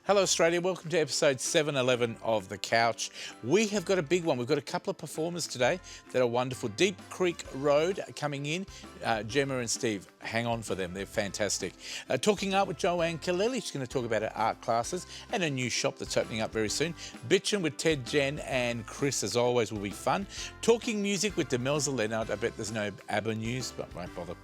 Hello Australia, welcome to episode 711 of The Couch. We have got a big one. We've got a couple of performers today that are wonderful. Deep Creek Road coming in. Gemma and Steve, hang on for them, they're fantastic. Talking art with Joanne Kaleli, she's going to talk about her art classes and a new shop that's opening up very soon. Bitchin' with Ted, Jen and Chris, as always, will be fun. Talking music with Demelza Leonard. I bet there's no ABBA news, but won't bother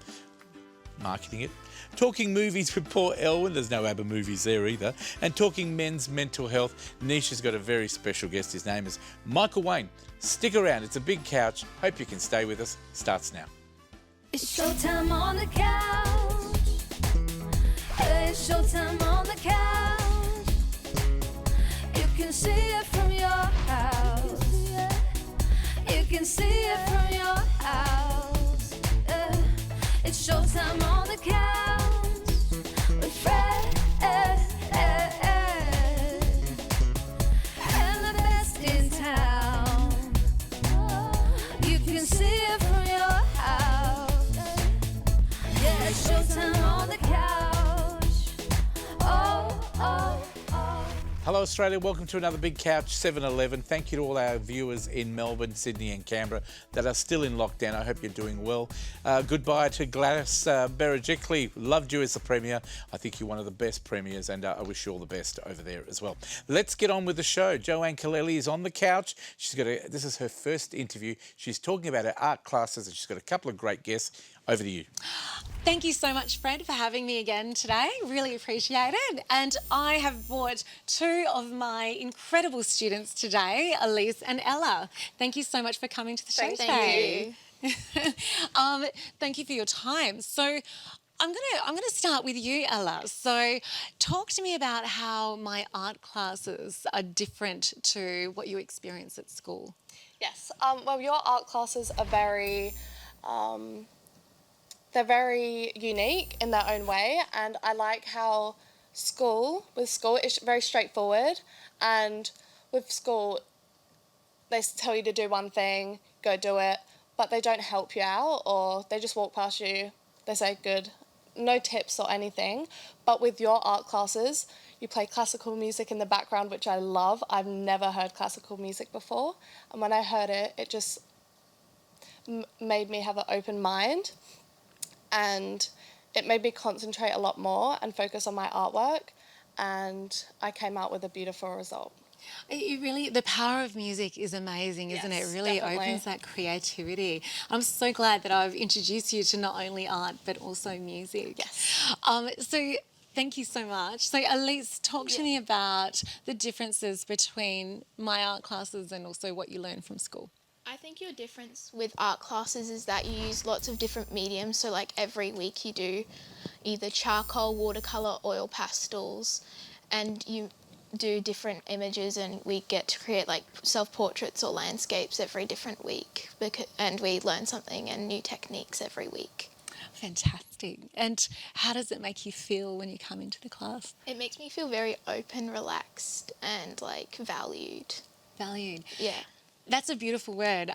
marketing it. Talking movies with Paul Elwin, there's no ABBA movies there either. And talking men's mental health, Nisha's got a very special guest. His name is Michael Wayne. Stick around, it's a big couch. Hope you can stay with us. Starts now. It's showtime on the couch. It's showtime on the couch. You can see it from your house. You can see it from your house. It's showtime on the couch with Fred and the best in town. You can see it from your house. Yeah, it's showtime on the couch. Oh, oh, oh. Hello Australia, welcome to another Big Couch 711. Thank you to all our viewers in Melbourne, Sydney and Canberra that are still in lockdown. I hope you're doing well. Goodbye to Gladys Berejiklian. Loved you as the Premier. I think you're one of the best Premiers and I wish you all the best over there as well. Let's get on with the show. Joanne Kaleli is on the couch. This is her first interview. She's talking about her art classes and she's got a couple of great guests. Over to you. Thank you so much, Fred, for having me again today. Really appreciate it. And I have brought two of my incredible students today, Elise and Ella. Thank you so much for coming to the show today. Thank you. Thank you for your time. So I'm gonna start with you, Ella. So talk to me about how my art classes are different to what you experience at school. Yes. Well, your art classes are very they're very unique in their own way, and I like how with school it's very straightforward, and with school they tell you to do one thing, go do it, but they don't help you out, or they just walk past you, they say good, no tips or anything. But with your art classes you play classical music in the background, which I love. I've never heard classical music before, and when I heard it, it just made me have an open mind, and it made me concentrate a lot more and focus on my artwork, and I came out with a beautiful result. The power of music is amazing, isn't it? It really definitely opens that creativity. I'm so glad that I've introduced you to not only art but also music. Yes. So thank you so much. So Elise, talk to me about the differences between my art classes and also what you learn from school. I think your difference with art classes is that you use lots of different mediums. So like every week you do either charcoal, watercolour, oil pastels, and you do different images, and we get to create like self-portraits or landscapes every different week, and we learn something and new techniques every week. Fantastic. And how does it make you feel when you come into the class? It makes me feel very open, relaxed and like valued. Valued. Yeah. That's a beautiful word.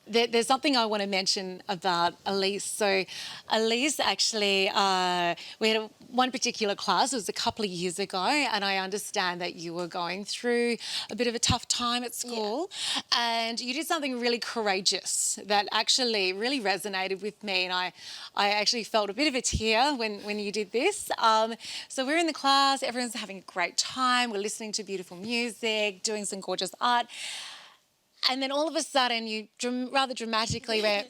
There's something I want to mention about Elise. So Elise actually, we had one particular class, it was a couple of years ago, and I understand that you were going through a bit of a tough time at school, and you did something really courageous that actually really resonated with me, and I actually felt a bit of a tear when you did this. So we're in the class, everyone's having a great time, we're listening to beautiful music, doing some gorgeous art. And then all of a sudden you rather dramatically went,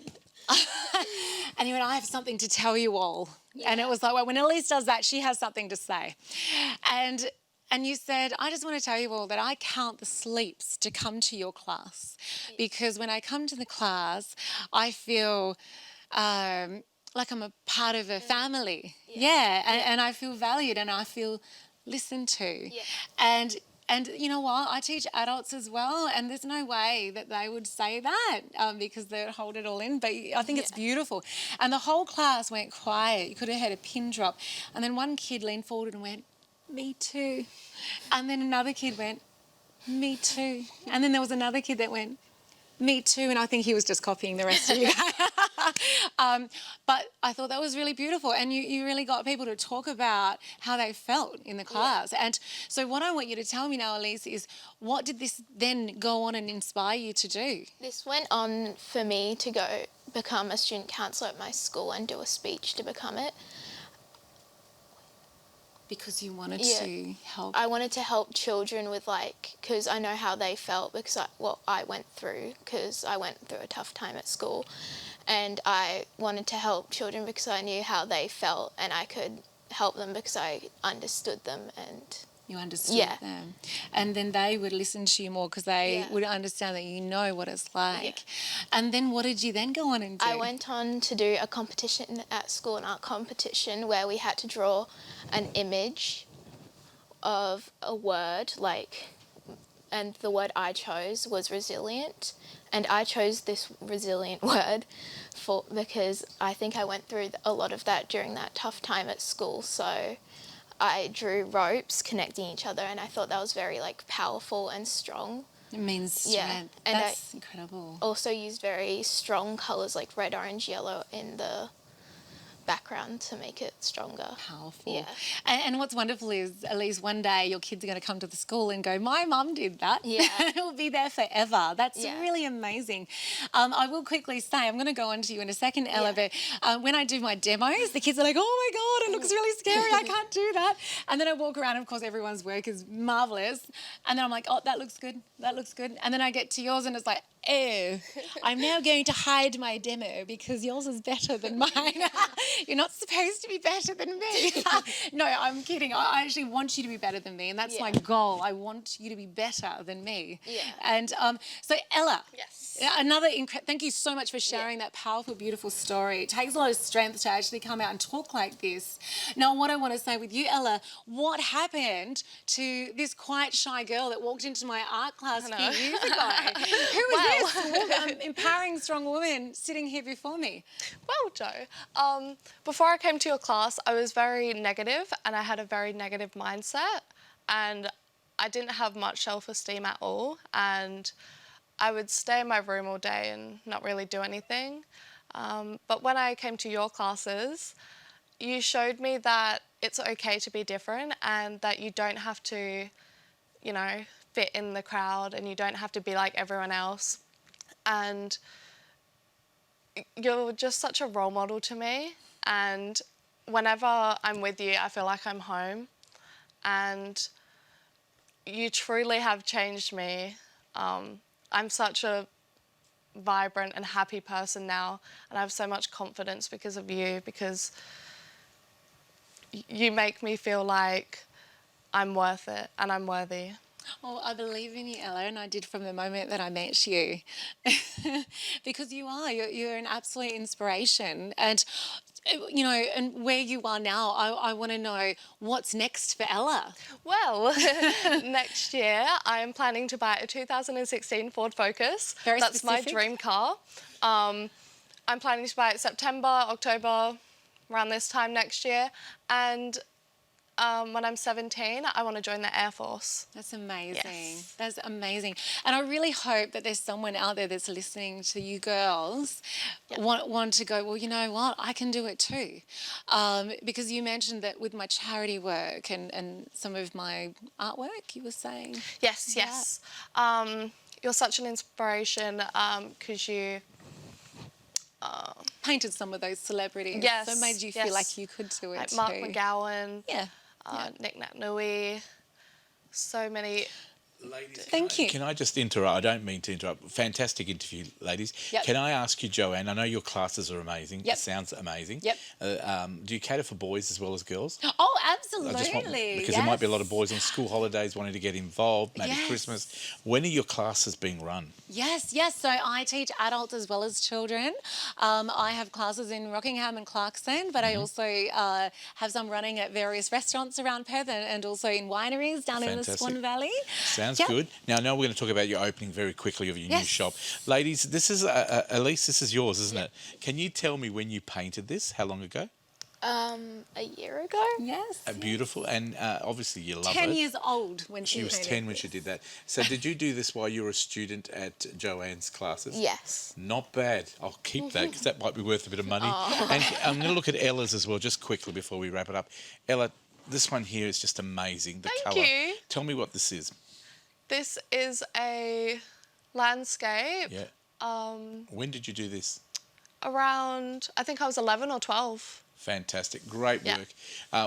and you went, I have something to tell you all. Yeah. And it was like, well, when Elise does that, she has something to say. And you said, I just want to tell you all that I count the sleeps to come to your class. Yeah. Because when I come to the class, I feel like I'm a part of a family. Yeah. And I feel valued and I feel listened to. Yeah. And you know what? I teach adults as well, and there's no way that they would say that because they would hold it all in. But I think it's beautiful. And the whole class went quiet. You could have had a pin drop. And then one kid leaned forward and went, me too. And then another kid went, me too. And then there was another kid that went, me too. And I think he was just copying the rest of you. But I thought that was really beautiful, and you really got people to talk about how they felt in the class. And so what I want you to tell me now, Elise, is what did this then go on and inspire you to do? This went on for me to go become a student councillor at my school and do a speech to become it. Because you wanted Yeah. to help. I wanted to help children with because I know how they felt because I went through a tough time at school, and I wanted to help children because I knew how they felt and I could help them because I understood them and You understood Yeah. them. And then they would listen to you more because they Yeah. would understand that you know what it's like. And then what did you then go on and do? I went on to do a competition at school, an art competition where we had to draw an image of a word, and the word I chose was resilient, and I chose this resilient word because I think I went through a lot of that during that tough time at school. So I drew ropes connecting each other, and I thought that was very powerful and strong. It means Yeah. strength. And That's incredible. Also used very strong colours like red, orange, yellow in the background to make it stronger. Powerful. Yeah. And what's wonderful is at least one day your kids are going to come to the school and go, my mum did that. Yeah. It will be there forever. That's Yeah. really amazing. I will quickly say, I'm going to go on to you in a second, Ella, but when I do my demos, the kids are like, oh my God, it looks really scary. I can't do that. And then I walk around, and of course, everyone's work is marvellous. And then I'm like, oh, that looks good. That looks good. And then I get to yours and it's like, oh, I'm now going to hide my demo because yours is better than mine. You're not supposed to be better than me. No, I'm kidding. I actually want you to be better than me, and that's my goal. I want you to be better than me. Yeah. And so, Ella. Yes. Thank you so much for sharing that powerful, beautiful story. It takes a lot of strength to actually come out and talk like this. Now, what I want to say with you, Ella, what happened to this quite shy girl that walked into my art class a few years ago? Who was this empowering, strong woman sitting here before me? Well, Joe, before I came to your class, I was very negative and I had a very negative mindset, and I didn't have much self-esteem at all, and I would stay in my room all day and not really do anything. But when I came to your classes, you showed me that it's okay to be different and that you don't have to, fit in the crowd and you don't have to be like everyone else. And you're just such a role model to me. And whenever I'm with you, I feel like I'm home. And you truly have changed me. I'm such a vibrant and happy person now, and I have so much confidence because of you, because you make me feel like I'm worth it and I'm worthy. Oh, I believe in you, Ella, and I did from the moment that I met you. Because you are. You're an absolute inspiration. And, and where you are now, I want to know what's next for Ella. Well, next year I am planning to buy a 2016 Ford Focus. Very That's specific. my dream car. I'm planning to buy it September, October, around this time next year. And when I'm 17, I want to join the Air Force. That's amazing. Yes. That's amazing. And I really hope that there's someone out there that's listening to you girls want to go, well, you know what, I can do it too. Because you mentioned that with my charity work and some of my artwork, you were saying. Yes. You're such an inspiration because you... painted some of those celebrities. Yes, So it made you feel yes. like you could do it like too. Mark McGowan, Yeah. Nick Nat Nui, so many. Ladies, Thank you. Can I just interrupt? I don't mean to interrupt. Fantastic interview, ladies. Yep. Can I ask you, Joanne? I know your classes are amazing. Yep. It sounds amazing. Yep. Do you cater for boys as well as girls? Oh, I absolutely. just want, because there might be a lot of boys on school holidays wanting to get involved, maybe Yes. Christmas. When are your classes being run? Yes. So I teach adults as well as children. I have classes in Rockingham and Clarkson, but I also have some running at various restaurants around Perth and also in wineries down in the Fantastic. Swan Valley. Sounds Yep. good. Now, I know we're going to talk about your opening very quickly of your new Yes. shop. Ladies, this is, Elise, this is yours, isn't it? Can you tell me when you painted this? How long ago? A year ago. Yes. Beautiful, and obviously you love 10 it. years old when She was 10 when she did that. So did you do this while you were a student at Joanne's classes? Yes. Not bad. I'll keep that because that might be worth a bit of money. And I'm going to look at Ella's as well, just quickly before we wrap it up. Ella, this one here is just amazing. The Thank colour. you. Tell me what this is. This is a landscape. Yeah. When did you do this? Around, I think I was 11 or 12. Fantastic. Great Yeah. work.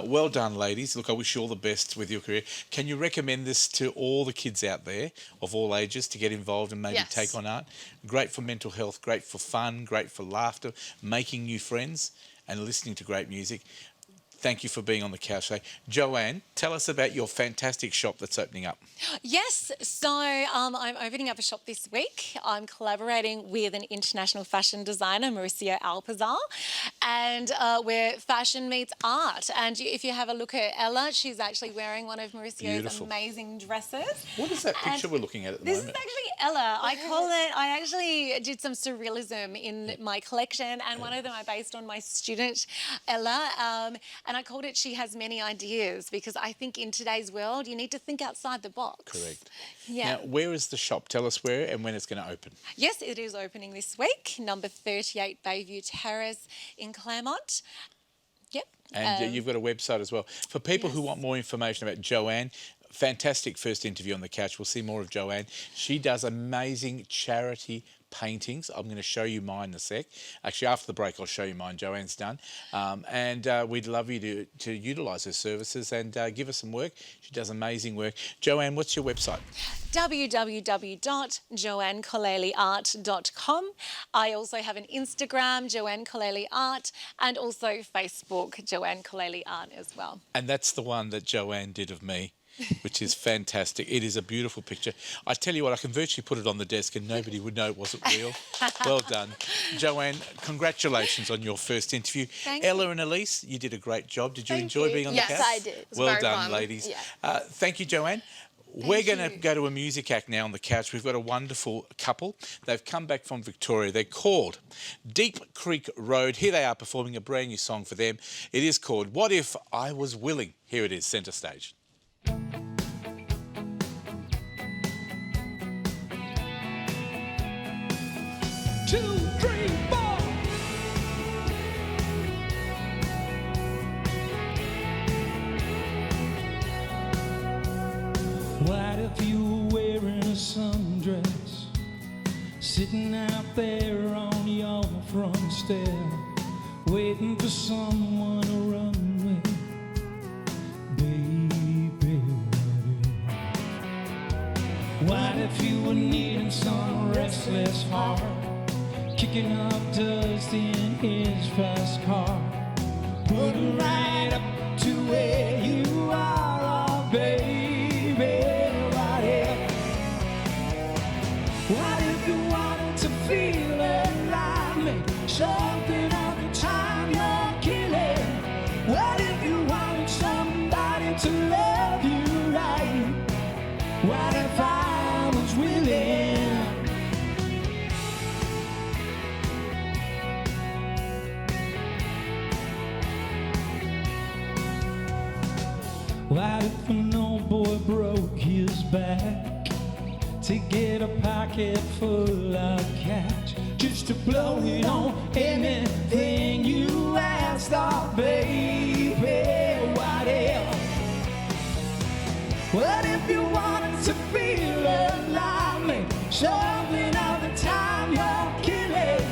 Well done, ladies. Look, I wish you all the best with your career. Can you recommend this to all the kids out there of all ages to get involved and maybe Yes. take on art? Great for mental health, great for fun, great for laughter, making new friends and listening to great music. Thank you for being on the Couch today. Joanne, tell us about your fantastic shop that's opening up. Yes, so I'm opening up a shop this week. I'm collaborating with an international fashion designer, Mauricio Alpizar, and where fashion meets art. And if you have a look at Ella, she's actually wearing one of Mauricio's Beautiful. amazing dresses. What is that picture And we're looking at the This moment? is actually Ella. I actually did some surrealism in my collection, and one of them I based on my student, Ella. And I called it She Has Many Ideas, because I think in today's world you need to think outside the box. Correct. Yeah. Now, where is the shop? Tell us where and when it's going to open. Yes, it is opening this week, number 38 Bayview Terrace in Claremont. Yep. And you've got a website as well. For people who Yes. want more information about Joanne, fantastic first interview on the Couch. We'll see more of Joanne. She does amazing charity paintings. I'm going to show you mine in a sec. Actually, after the break, I'll show you mine. Joanne's done. And we'd love you to utilise her services and give her some work. She does amazing work. Joanne, what's your website? www.joannecoleliart.com. I also have an Instagram, Joanne Coleli Art, and also Facebook, Joanne Coleli Art as well. And that's the one that Joanne did of me, which is fantastic. It is a beautiful picture. I tell you what, I can virtually put it on the desk and nobody would know it wasn't real. Well done. Joanne, congratulations on your first interview. Thank Ella you. and Elise, you did a great job. Did you Thank enjoy you. being on Yes, the Couch? I did. It was Well very done, fun. ladies. Yeah. Thank you, Joanne. We're going to you. go to a music act now on the Couch. We've got a wonderful couple. They've come back from Victoria. They're called Deep Creek Road. Here they are performing a brand new song for them. It is called What If I Was Willing. Here it is, centre stage. 2, 3, 4. What if you were wearing a sundress, sitting out there on your front step, waiting for someone to run with? Baby, what if you were needing some restless heart, kicking up dust in his fast car, put it right up to where you are, oh baby. What if you wanted to feel alive, make something of the time you're killing? What if you wanted somebody to love you right? What if I was willing? What if an old boy broke his back to get a pocket full of cash, just to blow it on anything you asked, oh baby? What if you wanted to feel alive, make something of the time you're killing?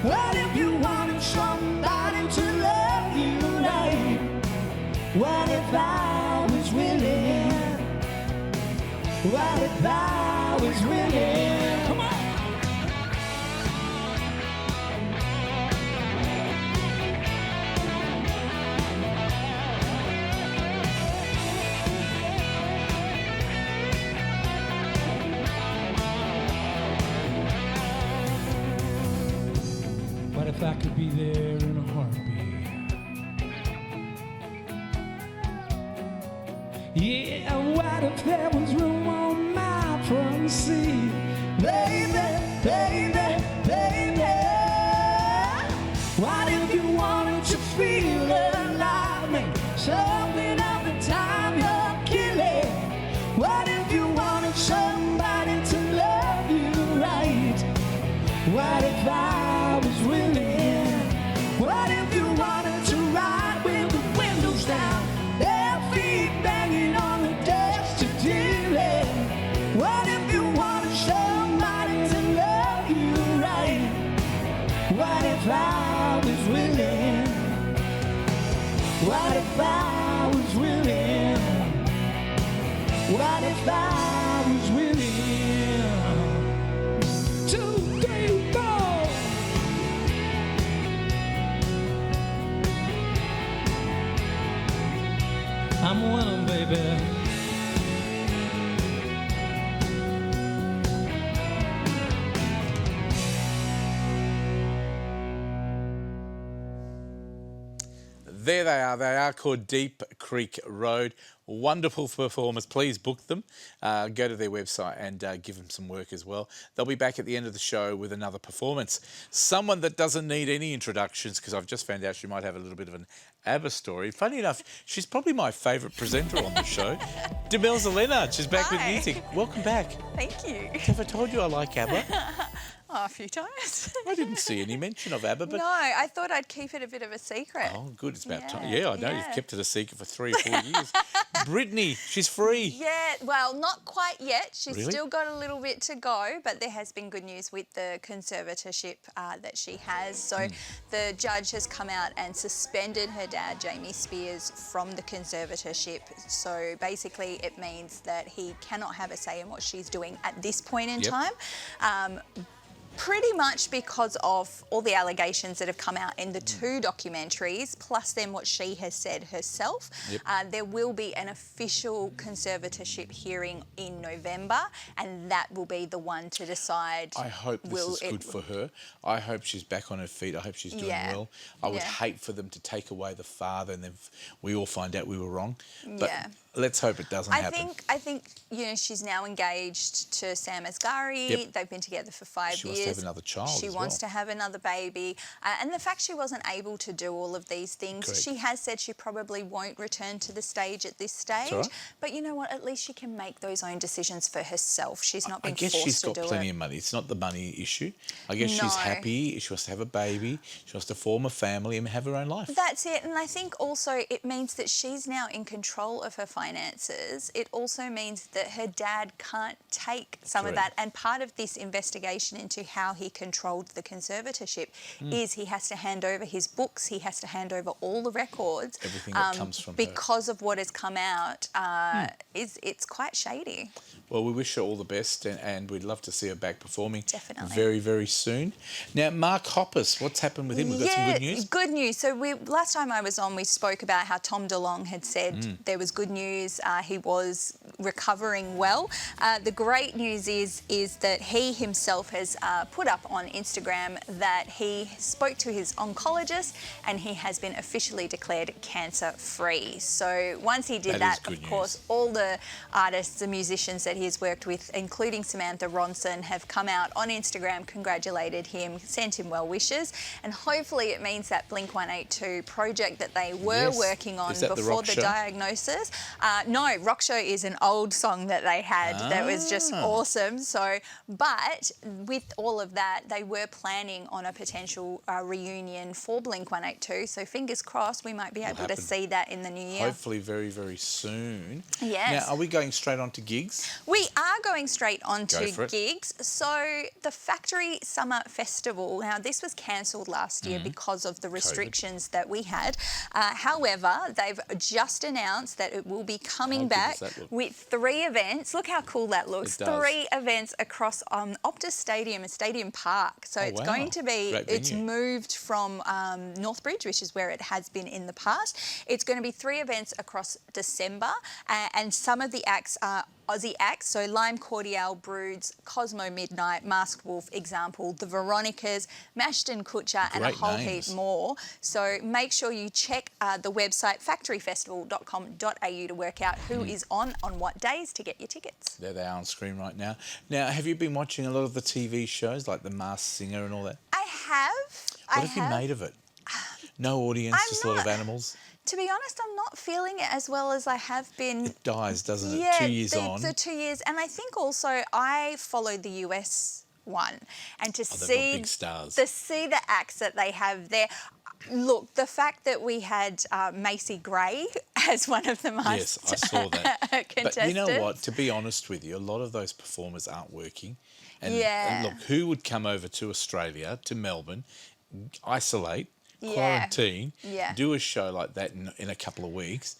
What if you wanted somebody to love you right? What if I was willing? What if I was willing? Come on. What if I could be there in a heartbeat? Yeah, what if there was room on my front seat? Baby, baby, baby. What if you wanted to feel it? What if I was with him? 2, 3, 4. I'm winning, baby. There they are. They are called Deep Creek Road. Wonderful performers. Please book them. Go to their website and give them some work as well. They'll be back at the end of the show with another performance. Someone that doesn't need any introductions, because I've just found out she might have a little bit of an ABBA story. Funny enough, she's probably my favourite presenter on the show. Demelza Leonard, she's back with Hi. music. Welcome back. Thank you. Have I told you I like ABBA? Oh, a few times. I didn't see any mention of ABBA, but... No, I thought I'd keep it a bit of a secret. Oh, good. It's about Yeah, time. Yeah, I know. You've yeah. kept it a secret for 3 or 4 years. Brittany, she's free. Yeah, well, not quite yet. She's Really? still got a little bit to go, but there has been good news with the conservatorship that she has. So the judge has come out and suspended her dad, Jamie Spears, from the conservatorship. So basically, it means that he cannot have a say in what she's doing at this point in Yep. time. Pretty much because of all the allegations that have come out in the 2 documentaries, plus then what she has said herself. Yep. There will be an official conservatorship hearing in November, and that will be the one to decide. I hope this will is good it- for her. I hope she's back on her feet. I hope she's doing Yeah. well. I would Yeah. hate for them to take away the father and then we all find out we were wrong. But Yeah. let's hope it doesn't happen. I think she's now engaged to Sam Asghari. Yep. They've been together for 5 She years. wants to have another child She as wants well. to have another baby, and the fact she wasn't able to do all of these things, Correct. she has said she probably won't return to the stage at this stage. all right. But you know what? At least she can make those own decisions for herself. She's not I been guess forced she's to got do plenty it. of money. It's not the money issue. I guess she's No. happy. She wants to have a baby. She wants to form a family and have her own life. That's it. And I think also it means that she's now in control of her finances. It also means that her dad can't take some of Correct. that. And part of this investigation into how he controlled the conservatorship is he has to hand over his books, he has to hand over all the records. Everything that comes from her. because of what has come out, it's quite shady. Well, we wish her all the best and we'd love to see her back performing Definitely. very, very soon. Now, Mark Hoppus, what's happened with him? We've got some good news. Good news. So last time I was on, we spoke about how Tom DeLonge had said Mm. there was good news. He was recovering well. The great news is that he himself has put up on Instagram that he spoke to his oncologist and he has been officially declared cancer-free. So once he did That is that, good of course, all the artists and musicians that he has worked with, including Samantha Ronson, have come out on Instagram, congratulated him, sent him well wishes, and hopefully it means that Blink-182 project that they were Yes. working on Is that the before Rock the Show? diagnosis. No, Rock Show is an old song that they had that was just Ah. awesome. So, but with all of that, they were planning on a potential reunion for Blink-182. So fingers crossed, we might be able to happen. see that in the new year. Hopefully very, very soon. Yes. Now, are we going straight on to gigs? We are going straight on Go to for it. gigs. So the Factory Summer Festival, now this was cancelled last year because of the restrictions that we had. However, they've just announced that it will be coming How good back does that look? with 3 events. Look how cool that looks. It does. 3 events across Optus Stadium and Stadium Park. So Oh, it's wow. going to be, Great it's venue. moved from Northbridge, which is where it has been in the past. It's going to be 3 events across December, and some of the acts are Aussie acts, so Lime Cordial, Broods, Cosmo Midnight, Masked Wolf, Example, The Veronicas, Mashton Kutcher, and a Great whole names. heap more. So make sure you check the website factoryfestival.com.au to work out who is on what days to get your tickets. There they are on screen right now. Now, have you been watching a lot of the TV shows like The Masked Singer and all that? I have. What have you made of it? No audience, I'm just a lot of not- animals. To be honest, I'm not feeling it as well as I have been. It dies, doesn't it? Yeah, 2 years the, on. the 2 years, and I think also I followed the US one, and to they've got see big stars. the acts that they have there. Look, the fact that we had Macy Gray as one of the Yes, most I saw that. contestants. But you know what? To be honest with you, a lot of those performers aren't working. And Yeah. look, who would come over to Australia, to Melbourne, isolate, Yeah. quarantine, Yeah. do a show like that in a couple of weeks,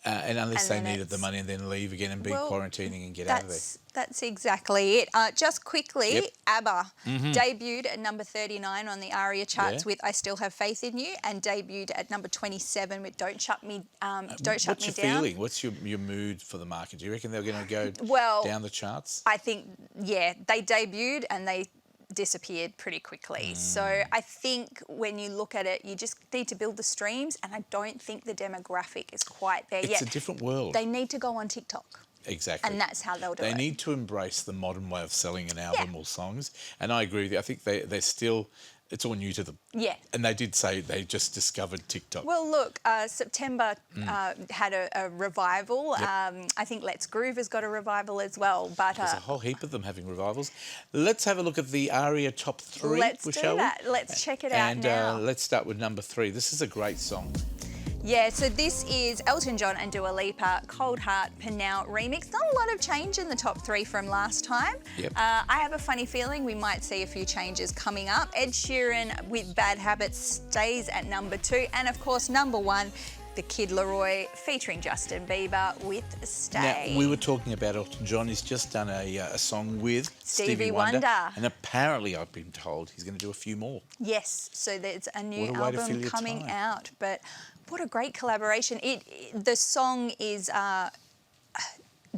and unless they then needed the it's- money and then leave again and be Well, quarantining and get out of there. That's exactly it. Just quickly, Yep. ABBA debuted at number 39 on the ARIA charts Yeah. with "I Still Have Faith in You," and debuted at number 27 with "Don't Shut Me Down." What's your feeling? What's your mood for the market? Do you reckon they're going to go Well, down the charts? I think, yeah, they debuted and they disappeared pretty quickly. So I think when you look at it, you just need to build the streams, and I don't think the demographic is quite there It's yet. a different world. They need to go on TikTok. Exactly. And that's how they'll do They it. need to embrace the modern way of selling an album or songs. And I agree with you. I think they're still, it's all new to them. Yeah. And they did say they just discovered TikTok. Well, look, September had a revival. Yep. I think Let's Groove has got a revival as well. But There's a whole heap of them having revivals. Let's have a look at the ARIA top 3. let's do shall we? that. Let's check it out And now. let's start with number 3. This is a great song. Yeah, so this is Elton John and Dua Lipa, Cold Heart Pinau remix. Not a lot of change in the top 3 from last time. Yep. I have a funny feeling we might see a few changes coming up. Ed Sheeran with Bad Habits stays at number 2. And of course, number 1, The Kid Laroi featuring Justin Bieber with Stay. Now, we were talking about Elton John. He's just done a song with Stevie Wonder. And apparently, I've been told, he's going to do a few more. Yes, so there's a new What a way to fill album your coming time. out. But what a great collaboration. The song is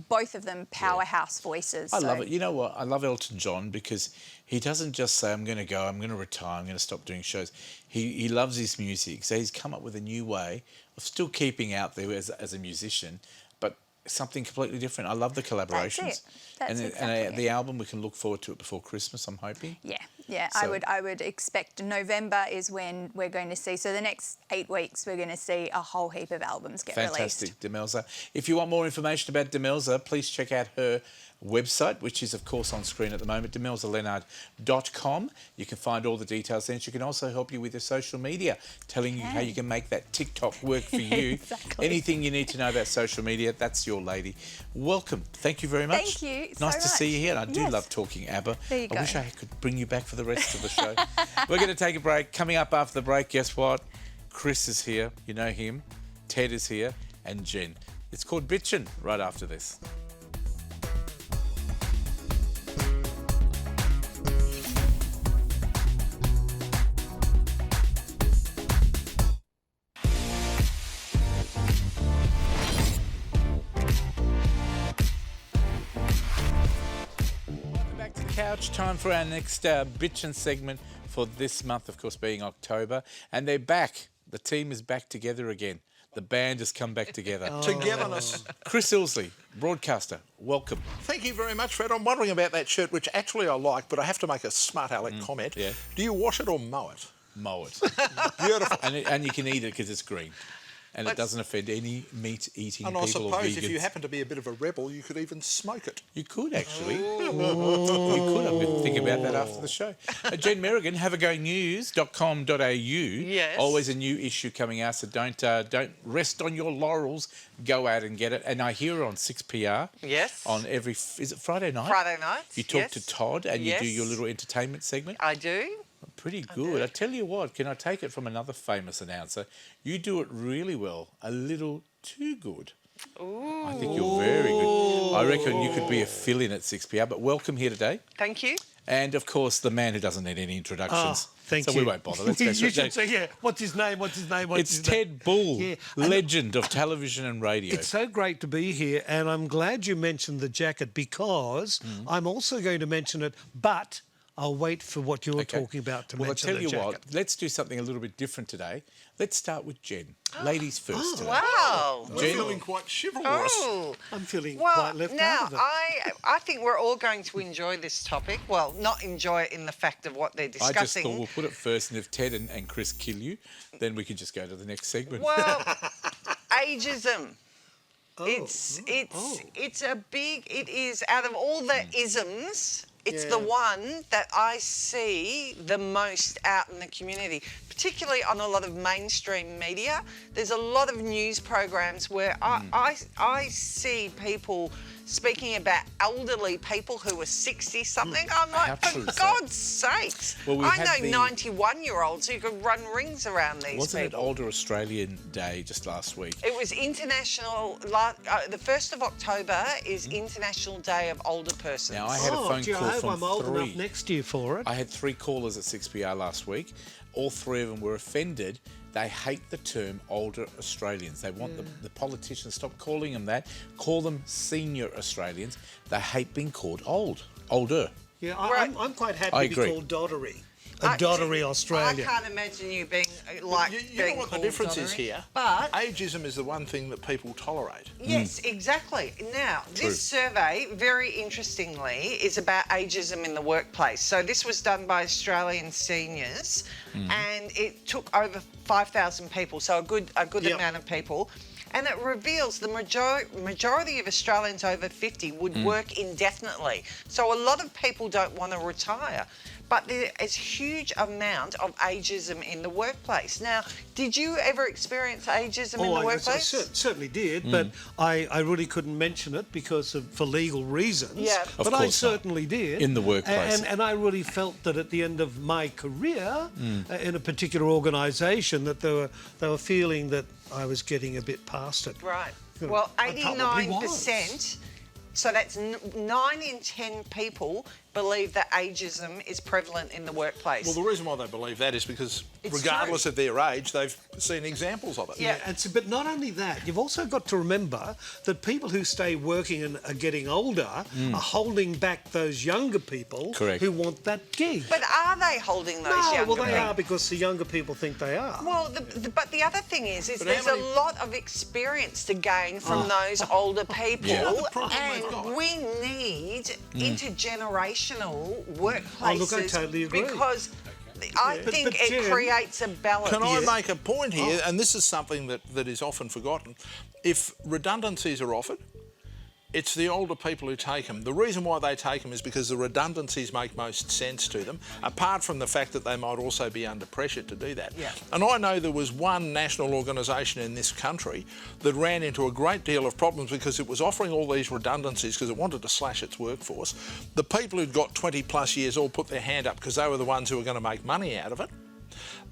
both of them powerhouse voices. I so- love it. You know what? I love Elton John because he doesn't just say, I'm going to go, I'm going to retire, I'm going to stop doing shows. He loves his music. So he's come up with a new way of still keeping out there as a musician, but something completely different. I love the collaborations. That's and exactly it. the album, we can look forward to it before Christmas, I'm hoping. Yeah. So- I would expect November is when we're going to see. So the next 8 weeks, we're going to see a whole heap of albums get Fantastic, released. Demelza. If you want more information about Demelza, please check out her website, which is, of course, on screen at the moment, demelzaleonard.com. You can find all the details there. She can also help you with your social media, telling you how you can make that TikTok work for you. Exactly. Anything you need to know about social media, that's your lady. Welcome. Thank you very much. Thank you Nice so to see you here. And I do Yes. love talking ABBA. There you I go. wish I could bring you back for the rest of the show. We're going to take a break. Coming up after the break, guess what? Chris is here. You know him. Ted is here. And Jen. It's called Bitchin' right after this. Welcome back to the couch. Time for our next Bitchin' segment for this month, of course, being October. And they're back. The team is back together again. The band has come back together. Togetherness. Chris Ilsley, broadcaster, welcome. Thank you very much, Fred. I'm wondering about that shirt, which actually I like, but I have to make a smart aleck comment. yeah. Do you wash it or mow it? Mow it. Beautiful. and you can eat it because it's green. And it doesn't offend any meat-eating And people I or suppose vegans. if you happen to be a bit of a rebel, you could even smoke it. You could actually. You could. I'm going to think about that after the show. Jen Merrigan, haveagonews.com.au. Yes. Always a new issue coming out, so don't rest on your laurels. Go out and get it. And I hear on 6PR. Yes. On every, is it Friday night? Friday nights. You talk yes. to Todd and you do Yes. your little entertainment segment. I do. Pretty good. I tell you what, can I take it from another famous announcer? You do it really well, a little too good. I think you're very good. I reckon you could be a fill-in at 6PR, but welcome here today. Thank you. And, of course, the man who doesn't need any introductions. Thank so you. we won't bother. Let's go You straight. should say, yeah, what's his name, what's his name, what's It's his name? Ted Bull, Yeah, and- legend of television and radio. It's so great to be here, and I'm glad you mentioned the jacket because I'm also going to mention it, but I'll wait for what you're Okay. talking about to well, mention I tell the you jacket. what, let's do something a little bit different today. Let's start with Jen. Ladies first today. Wow. We're Jen? feeling quite chivalrous. Oh. I'm feeling Well, quite left now out of it. I think we're all going to enjoy this topic. Well, not enjoy it in the fact of what they're I just discussing. thought we'll put it first, and if Ted and Chris kill you, then we can just go to the next segment. Well, ageism. It's a big. It is out of all the isms. It's the one that I see the most out in the community, particularly on a lot of mainstream media. There's a lot of news programs where I see people speaking about elderly people who were 60-something. I'm How like, true for is that? God's sakes. Well, we I had know the- 91-year-olds who could run rings around these Wasn't it people. Older Australian Day just last week? It was International, the 1st of October is International Day of Older Persons. Now, I had a phone gee, call I hope from I'm old three. enough next year for it. I had 3 callers at 6PR last week. All 3 of them were offended. They hate the term older Australians. They want the politicians to stop calling them that. Call them senior Australians. They hate being called older. Yeah, Right. I'm quite happy I to agree. be called Doddery. A Doddery Australia. I can't imagine you being like You being know what the called difference is Doddery. here? But Ageism is the one thing that people tolerate. yes, exactly. Now, this survey, very interestingly, is about ageism in the workplace. So this was done by Australian seniors, and it took over 5,000 people, so a good Yep. amount of people. And it reveals the majority of Australians over 50 would work indefinitely. So a lot of people don't want to retire. But there is huge amount of ageism in the workplace. Now, did you ever experience ageism in the I workplace? certainly did, but I really couldn't mention it because for legal reasons. Yeah. Of But I course not. certainly did. In the workplace. And I really felt that at the end of my career in a particular organisation that they were feeling that I was getting a bit past it. Right. Yeah, Well, I probably 89%, so that's 9 in 10 people believe that ageism is prevalent in the workplace. Well, the reason why they believe that is because It's regardless of their age, they've seen examples of it. Yeah. But not only that, you've also got to remember that people who stay working and are getting older are holding back those younger people Correct. who want that gig. But are they holding those No, younger well, they people? are because the younger people think they are. Well, but the other thing is But how there's many- a lot of experience to gain from those older people, Yeah. The problem they've got. and we need intergenerational workplaces. Oh, look, I totally agree. Because I But- think but it Jen- creates a balance. Can I make a point here? And this is something that is often forgotten. If redundancies are offered, it's the older people who take them. The reason why they take them is because the redundancies make most sense to them, apart from the fact that they might also be under pressure to do that. Yeah. And I know there was one national organisation in this country that ran into a great deal of problems because it was offering all these redundancies because it wanted to slash its workforce. The people who'd got 20 plus years all put their hand up because they were the ones who were going to make money out of it.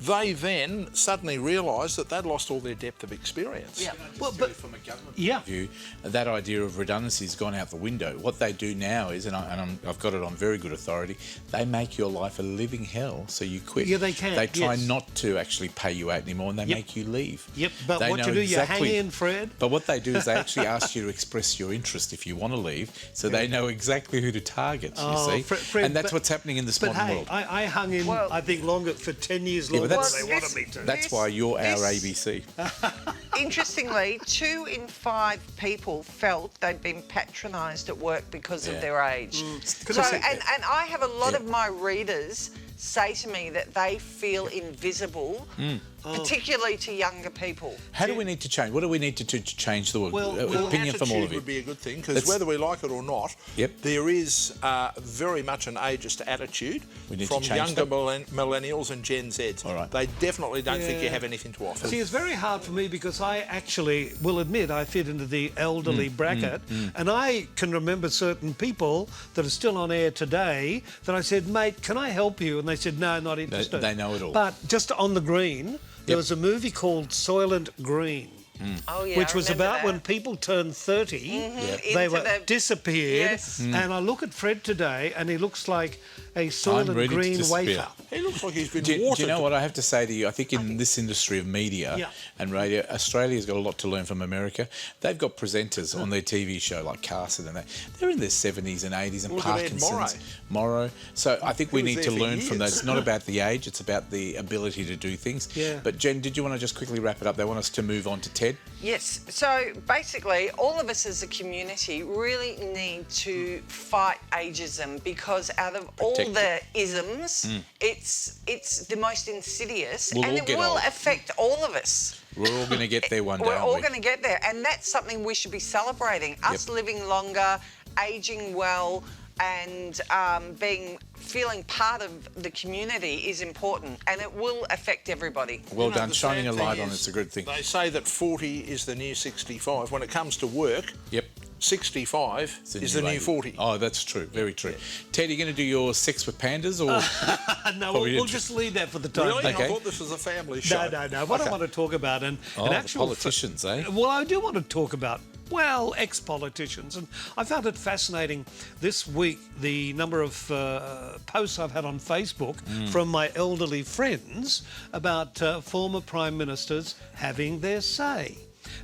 They then suddenly realised that they'd lost all their depth of experience. Yeah. Well, but from a government yeah. view, that idea of redundancy has gone out the window. What they do now is, I've got it on very good authority, they make your life a living hell, so you quit. Yeah, they can, They try yes. not to actually pay you out anymore, and they Yep. make you leave. Yep, but They what know you do, you hang exactly- in, Fred. But what they do is they actually ask you to express your interest if you want to leave, so they know exactly who to target, you Oh, see. Fred, and that's but- what's happening in this But modern hey, world. I hung in, Well- I think, longer for 10 years Yeah, but longer that's- than they wanted me to. That's why you're our this- ABC. Interestingly, 2 in 5 people felt they'd been patronised at work because Yeah. of their age. Could So, I say- and I have a lot Yeah. of my readers say to me that they feel invisible, particularly to younger people. How do we need to change? What do we need to do to change the world? Well, Opinion from all of Attitude you. would be a good thing because Let's- whether we like it or not, Yep. there is very much an ageist attitude We need to from change younger that. millennials and Gen Zs. All right. They definitely don't think you Yeah. have anything to offer. See, it's very hard for me because I actually will admit I fit into the elderly bracket, and I can remember certain people that are still on air today that I said, mate, can I help you? And they said, no, not interested. they know it all. But just on the green, there was a movie called Soylent Green. Oh, yeah. Which I was remember about that. when people turned 30, they Into were the- disappeared. Yes. And I look at Fred today, and he looks like a Soylent ready to Green disappear. wafer. He looks like he's been Do watered. you know what I have to say to you? I think in this industry of media Yeah. and radio, Australia's got a lot to learn from America. They've got presenters on their TV show like Carson and that. They're in their 70s and 80s and Look at Ed Parkinson's. Morrow. So I think we He was need there to for learn from years. those. It's not about the age, it's about the ability to do things. Yeah. But Jen, did you want to just quickly wrap it up? They want us to move on to Ted. Yes. So basically, all of us as a community really need to fight ageism because out of all Protect the isms, it's the most insidious, We'll and all it get will old. affect all of us. We're all going to get there one day. We're aren't all we? going to get there, and that's something we should be celebrating. Us living longer, aging well, and feeling part of the community is important, and it will affect everybody. Well You know, done. the Shining a sad thing light on is it's a good thing. They say that 40 is the new 65. When it comes to work, Yep. 65 It's a is the new 80. 40. Oh, that's true. Very true. Ted, are you going to do your sex with pandas or? No, Probably we'll didn't. just leave that for the time. Really? Okay. I thought this was a family show. No. What I want to talk about, and Oh, an the actual politicians, eh? Well, I do want to talk about, well, ex-politicians, and I found it fascinating this week the number of posts I've had on Facebook from my elderly friends about former prime ministers having their say.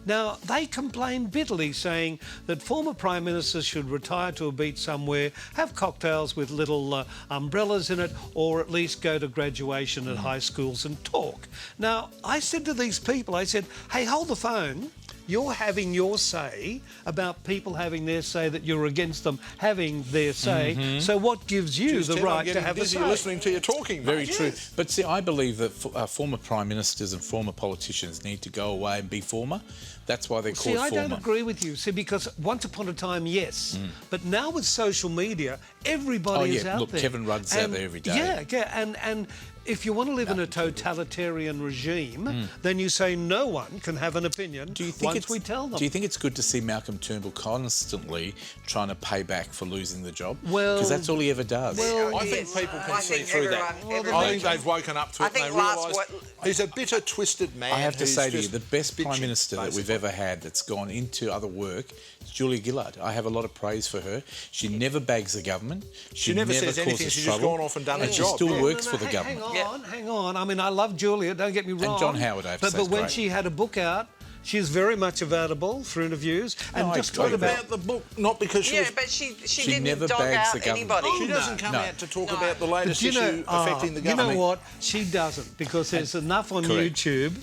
Now, they complain bitterly, saying that former prime ministers should retire to a beach somewhere, have cocktails with little umbrellas in it, or at least go to graduation at high schools and talk. Now, I said to these people, I said, hey, hold the phone. You're having your say about people having their say, that you're against them having their say. So what gives you Jeez, the Ted, right I'm to getting have a busy say? listening to you talking, Very mate. true. But see, I believe that former prime ministers and former politicians need to go away and be former. That's why they're See, called I former. don't agree with you. See, because once upon a time, yes, but now with social media, everybody is out Look, there. Kevin Rudd's out there every day. Yeah, and if you want to live in a totalitarian regime, then you say no one can have an opinion once we tell them. Do you think it's good to see Malcolm Turnbull constantly trying to pay back for losing the job? Well- Because that's all he ever does. Well, I think people can I see think through that. everyone- I think they've woken up to it I and think they last realise he's a bitter, twisted man. I have to who's say to you, just the best prime bitching, minister that we've basically. ever had that's gone into other work is Julia Gillard. I have a lot of praise for her. She never bags the government. She never says anything. causes She's just trouble, gone off and done her she job. still Yeah. works for the government. Hang on. I mean, I love Julia, don't get me wrong. John Howard, I have to but say, But is when great. she had a book out, she's very much available for interviews. And No, I just agree talk with about... About the book, not because she Yeah, was... but she She didn't never dog bags out the government. anybody. She doesn't come No. out to talk about the latest You know, issue affecting the you government. know what? She doesn't, because there's enough on Correct. YouTube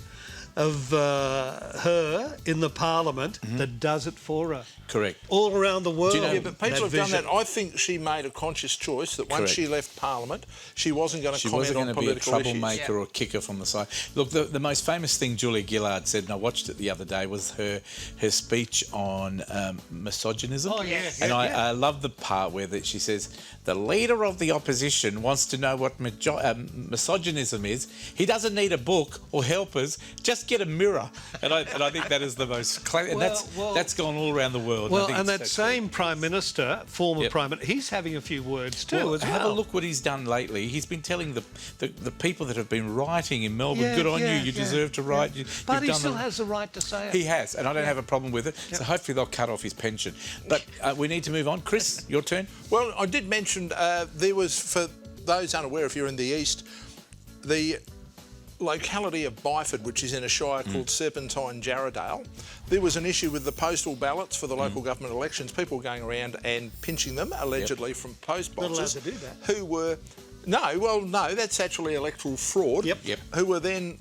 of her in the Parliament that does it for her. Correct. All around the world. you know- Yeah, but people have done vision. that. I think she made a conscious choice that once Correct. she left Parliament, she wasn't going to She comment wasn't on going to be a political issues. troublemaker or kicker from the side. Look, the most famous thing Julia Gillard said, and I watched it the other day, was her speech on misogynism. Oh, yeah, And yeah, I love the part where that she says, the leader of the opposition wants to know what misogynism is. He doesn't need a book or helpers, just get a mirror. And I think that is the most... and that's gone all around the world. Well, I think and it's that so same Prime Minister, former Yep. Prime Minister, he's having a few words too Well, as well. have a look what he's done lately. He's been telling the people that have been rioting in Melbourne, Yeah, good on yeah, you, you yeah, deserve to riot. yeah. You've But he done still the- has the right to say it. He has, and I don't have a problem with it. So hopefully they'll cut off his pension. But we need to move on. Chris, your turn. Well, I did mention there was, for those unaware, if you're in the east, the locality of Byford, which is in a shire called Serpentine Jarrahdale, there was an issue with the postal ballots for the local government elections. People were going around and pinching them, allegedly, from post Not allowed boxes. to do that. Who were... No, that's actually electoral fraud. Yep. Who were then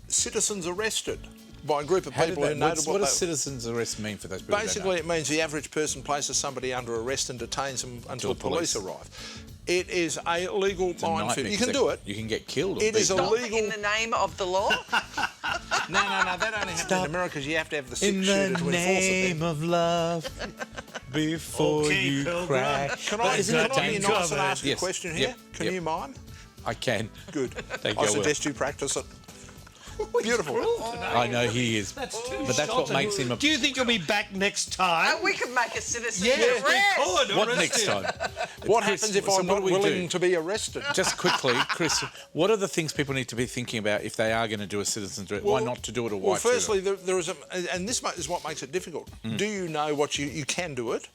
citizens arrested by a group of people who noted what does they... citizens arrest mean for those people? who don't Basically, know? it means the average person places somebody under arrest and detains them until the police. police arrive. It is a legal It's a minefield. nightmare, You 'cause can do it. You can get killed. Or It is beaten. a legal... In the name of the law. No, that only happens in America because you have to have the In six-shooter the to enforce it name there. of love, before Okay, you Pilgrim. cry. Can But I, isn't can it I be dangerous? nice and ask you a Yes. question here? Yep, Can yep. you mime? I can. Good. Thank I you, I will. suggest you practice it. Beautiful. I know he is. That's too But that's what shocking. makes him a... Do you think he'll be back next time? We could make a citizen Yes, we arrest. could. What arrest next him. time? What Chris, happens if so I'm what not do we willing do? to be arrested? Just quickly, Chris, what are the things people need to be thinking about if they are going to do a citizen's arrest? Why not to do it or why Well, to do it? firstly, there is and this is what makes it difficult. Do you know what you can do it,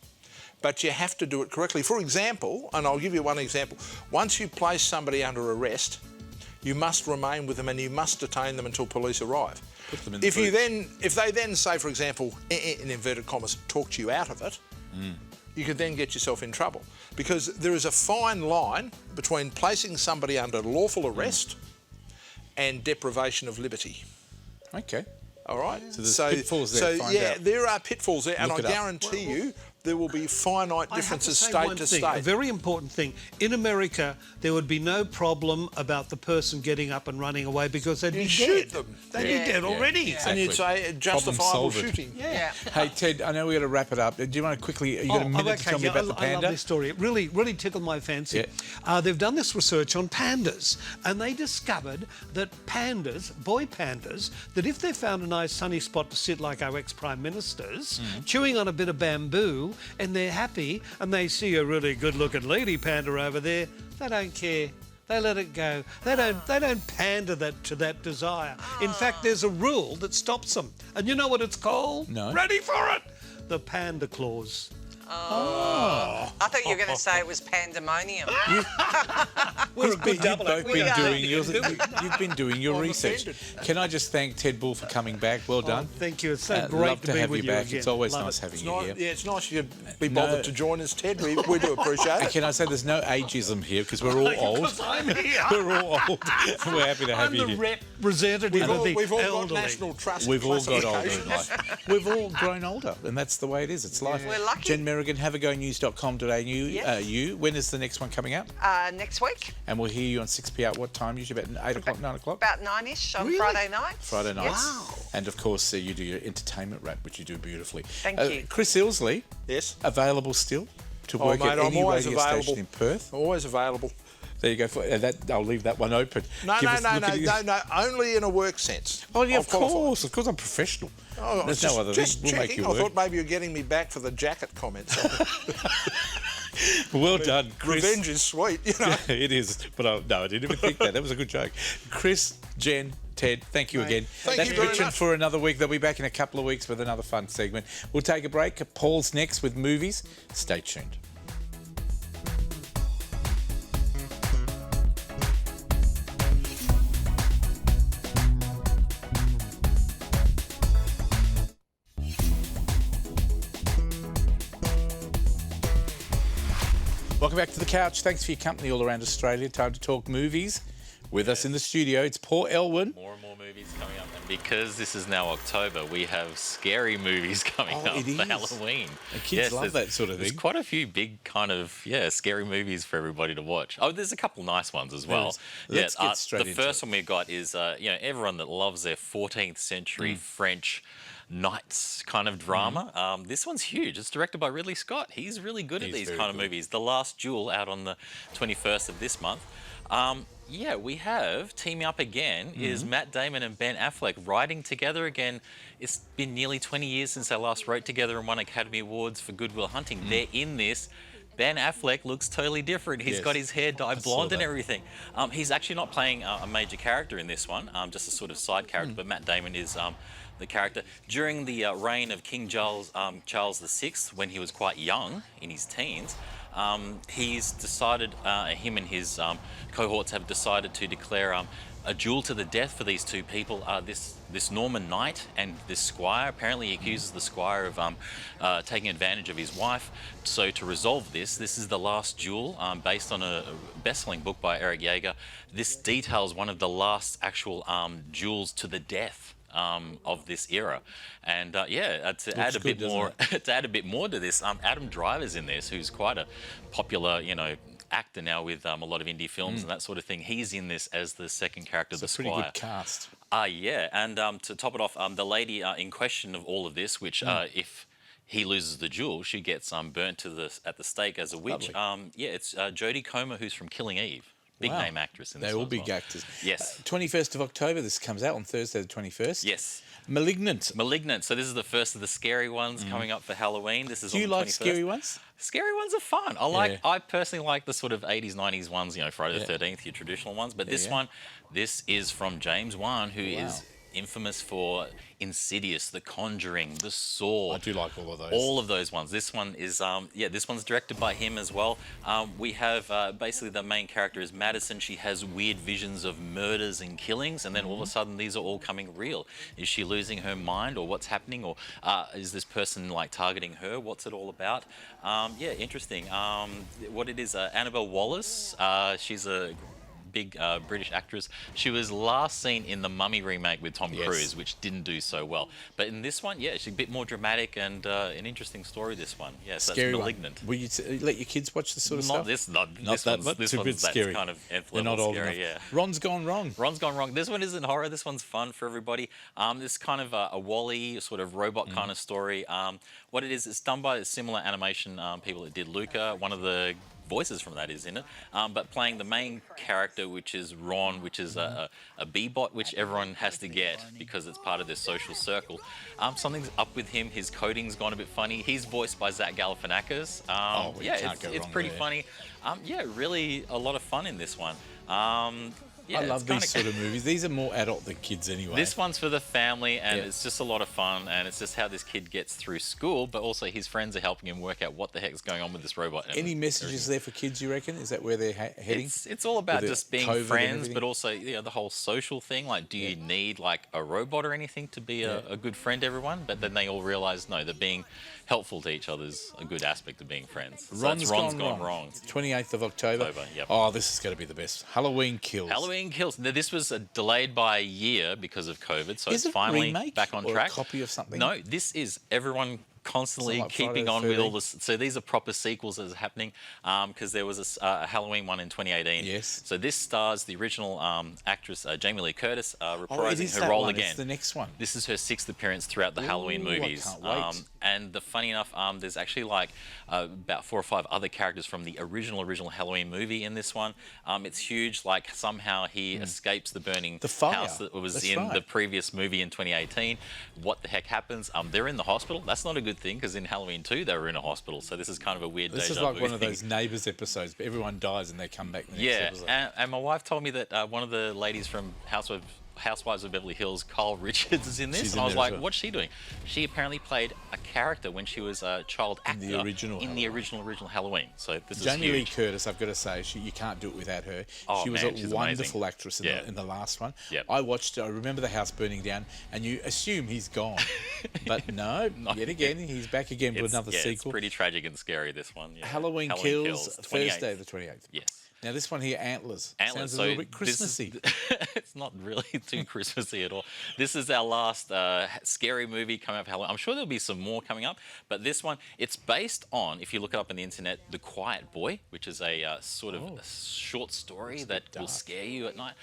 but you have to do it correctly. For example, and I'll give you one example. Once you place somebody under arrest, you must remain with them and you must detain them until police arrive. Put them in the If boot. they then say, for example, in inverted commas, talk you out of it, you could then get yourself in trouble because there is a fine line between placing somebody under lawful arrest and deprivation of liberty. Okay. All right. So there's pitfalls there, find out. there are pitfalls there, and Look I it up. guarantee you there will be finite I have to differences say state one to thing, a state. very important thing. In America, there would be no problem about the person getting up and running away because they'd be shoot dead. them. They'd be dead already. And you'd say Problem justifiable solved. shooting. Yeah. Hey, Ted, I know we've got to wrap it up. Do you want to quickly, you got a minute to tell me about the I panda? love this story. It really tickled my fancy. They've done this research on pandas, and they discovered that pandas, boy pandas, that if they found a nice sunny spot to sit like our ex-prime ministers, chewing on a bit of bamboo, and they're happy, and they see a really good-looking lady panda over there, they don't care. They let it go. They don't pander to that desire. In fact, there's a rule that stops them. And you know what it's called? No. Ready for it? The panda clause. I thought you were going to say it was pandemonium. We're a good You've double. both been doing you've been doing your research. Can I just thank Ted Bull for coming back? Well done. Thank you. It's so great love to be have with you you back. again. It's always Love nice it. having It's you nice, here. yeah, it's nice you be bothered to join us, Ted. We do appreciate And it. can I say there's no ageism here because we're all old. Because I'm here. We're all old. We're happy to have I'm you the here. representative of the We've all got elderly. National Trust We've all got older in classifications. life. We've all grown older, and that's the way it is. It's life. We're lucky. Jen Merrigan, haveagonews.com.au. Yes. When is the next one coming out? Next week, And we'll hear you on 6 at what time? Usually about 8 o'clock, 9 o'clock? about 9ish on Really? Friday night. Friday nights. Yes. And of course, you do your entertainment rap, which you do beautifully. Thank you. Chris Ilsley, Yes. available still to Oh, work mate, at I'm any always radio available. station in Perth. Always available. There you go. That I'll leave that one open. No, Give us- look at you. no, only in a work sense. Oh, yeah, I'll of qualify. course. Of course, I'm professional. Oh, There's just, no other just thing. We'll make checking. you I work. thought maybe you're getting me back for the jacket comments. Well done, Chris. Revenge is sweet, you know. It is, but no, I didn't even think that. That was a good joke. Chris, Jen, Ted, thank you again. Thank That's you very Bitchin' much. for another week. They'll be back in a couple of weeks with another fun segment. We'll take a break. Paul's next with movies. Stay tuned. Welcome back to the couch. Thanks for your company all around Australia. Time to talk movies. With us in the studio, it's Paul Elwyn. More and more movies coming up, and because this is now October, we have scary movies coming Oh, up it for is. Halloween. The kids love there's- that sort of There's thing. quite a few big kind of scary movies for everybody to watch. Oh, there's a couple nice ones as well. is. Let's get straight the into first it. one we got is everyone that loves their 14th century French knights kind of drama. This one's huge. It's directed by Ridley Scott. He's really good at He's these very kind of good. movies. The Last Duel out on the 21st of this month. We have teaming up again is Matt Damon and Ben Affleck writing together again. It's been nearly 20 years since they last wrote together and won Academy Awards for Good Will Hunting. They're in this. Ben Affleck looks totally different. He's Yes. got his hair dyed saw blonde and that. everything. He's actually not playing a major character in this one, just a sort of side character, but Matt Damon is the character. During the reign of King Charles VI, when he was quite young, in his teens, he's decided, him and his cohorts have decided to declare a duel to the death for these two people. This Norman knight and this squire. Apparently he accuses the squire of taking advantage of his wife. So to resolve this is The Last Duel, based on a best-selling book by Eric Jaeger. This details one of the last actual duels to the death of this era, and to add a good, bit doesn't more, to add a bit more to this, Adam Driver's in this, who's quite a popular, actor now with a lot of indie films and that sort of thing. He's in this as the second character, the It's a pretty squire. good cast. And to top it off, the lady in question of all of this, which if he loses the duel, she gets burnt at the stake as a witch. It's Jodie Comer, who's from Killing Eve. Big Wow. name actress in this They're all one as big well. actors. Yes. 21st of October, this comes out on Thursday the 21st. Yes. Malignant. Malignant. So this is the first of the scary ones coming up for Halloween. This is Do on you the like 21st. scary ones? Scary ones are fun. I personally like the sort of 80s, 90s ones, Friday the 13th, your traditional ones. But this one, this is from James Wan, who is infamous for Insidious, The Conjuring, The Saw. I do like all of those. All of those ones. This one is, this one's directed by him as well. We have basically the main character is Madison. She has weird visions of murders and killings, and then all of a sudden these are all coming real. Is she losing her mind, or what's happening, or is this person like targeting her? What's it all about? Interesting. What it is, Annabelle Wallace. She's a big British actress. She was last seen in the Mummy remake with Tom Yes. Cruise, which didn't do so well. But in this one, yeah, she's a bit more dramatic and an interesting story. This one, yes, that's Scary one. Malignant. Will you let your kids watch this sort of stuff? Not Not this too one's bit that's scary. kind of nth They're level not old scary. enough. Yeah. Ron's Gone Wrong. Ron's Gone Wrong. This one isn't horror. This one's fun for everybody. This kind of a Wall-E sort of robot kind of story. What it is, it's done by similar animation people that did Luca. One of the voices from that is in it, but playing the main character, which is Ron, which is a bee-bot, which everyone has to get because it's part of their social circle. Something's up with him. His coding's gone a bit funny. He's voiced by Zach Galifianakis. Well, you yeah, can't go it's wrong pretty there. funny. Yeah, really a lot of fun in this one. Yeah, I love it's kinda- these sort of movies. These are more adult than kids anyway. This one's for the family, and Yeah. it's just a lot of fun, and it's just how this kid gets through school, but also his friends are helping him work out what the heck's going on with this robot. and Any messages there for kids, you reckon? Is that where they're heading? It's all about With the just being COVID and friends, everything? but also the whole social thing. Like, do you need like a robot or anything to be a good friend to everyone? But then they all realize no, that being helpful to each other's a good aspect of being friends. So that's Ron's Gone Wrong. 28th of October. Yep. Oh, this is going to be the best. Halloween Kills. Halloween Kills. Now, this was delayed by a year because of COVID, so Is it's it a finally remake back on or a track. copy of something? No, this is everyone constantly like Friday keeping the on with all 13th? this. So these are proper sequels that are happening because there was a Halloween one in 2018. Yes. So this stars the original actress Jamie Lee Curtis Oh, it reprising is her that role one. again. It's the next one. This is her 6th appearance throughout the Halloween Ooh, I movies. can't wait. And the funny enough, there's actually like about 4 or 5 other characters from the original Halloween movie in this one. It's huge. Like somehow he escapes the burning The fire. house that was That's in right. the previous movie in 2018. What the heck happens? They're in the hospital. That's not a good thing because in Halloween 2 they were in a hospital. So this is kind of a weird This deja is like vu one of thing. those Neighbours episodes, but everyone dies and they come back the next Yeah, episode. and my wife told me that one of the ladies from Housewives of Beverly Hills, Kyle Richards, is in this. She's and in I was there as like, well. what's she doing? She apparently played a character when she was a child actor the original in the original Halloween. So this is Jamie Lee huge. Curtis, I've got to say, you can't do it without her. Oh, she was man, a she's wonderful amazing. actress in, Yeah. in the last one. Yep. I watched it. I remember the house burning down, and you assume he's gone. But no, yet again, he's back again for another It's sequel. pretty tragic and scary, this one. Yeah. Halloween Kills, 28th. Thursday the 28th. Yes. Now, this one here, Antlers. Antlers. Sounds a little bit this is- Christmassy. it's not really too Christmassy at all. This is our last scary movie coming up for Halloween. I'm sure there'll be some more coming up, but this one, it's based on, if you look it up on the internet, The Quiet Boy, which is a sort of a short story that will scare you at night.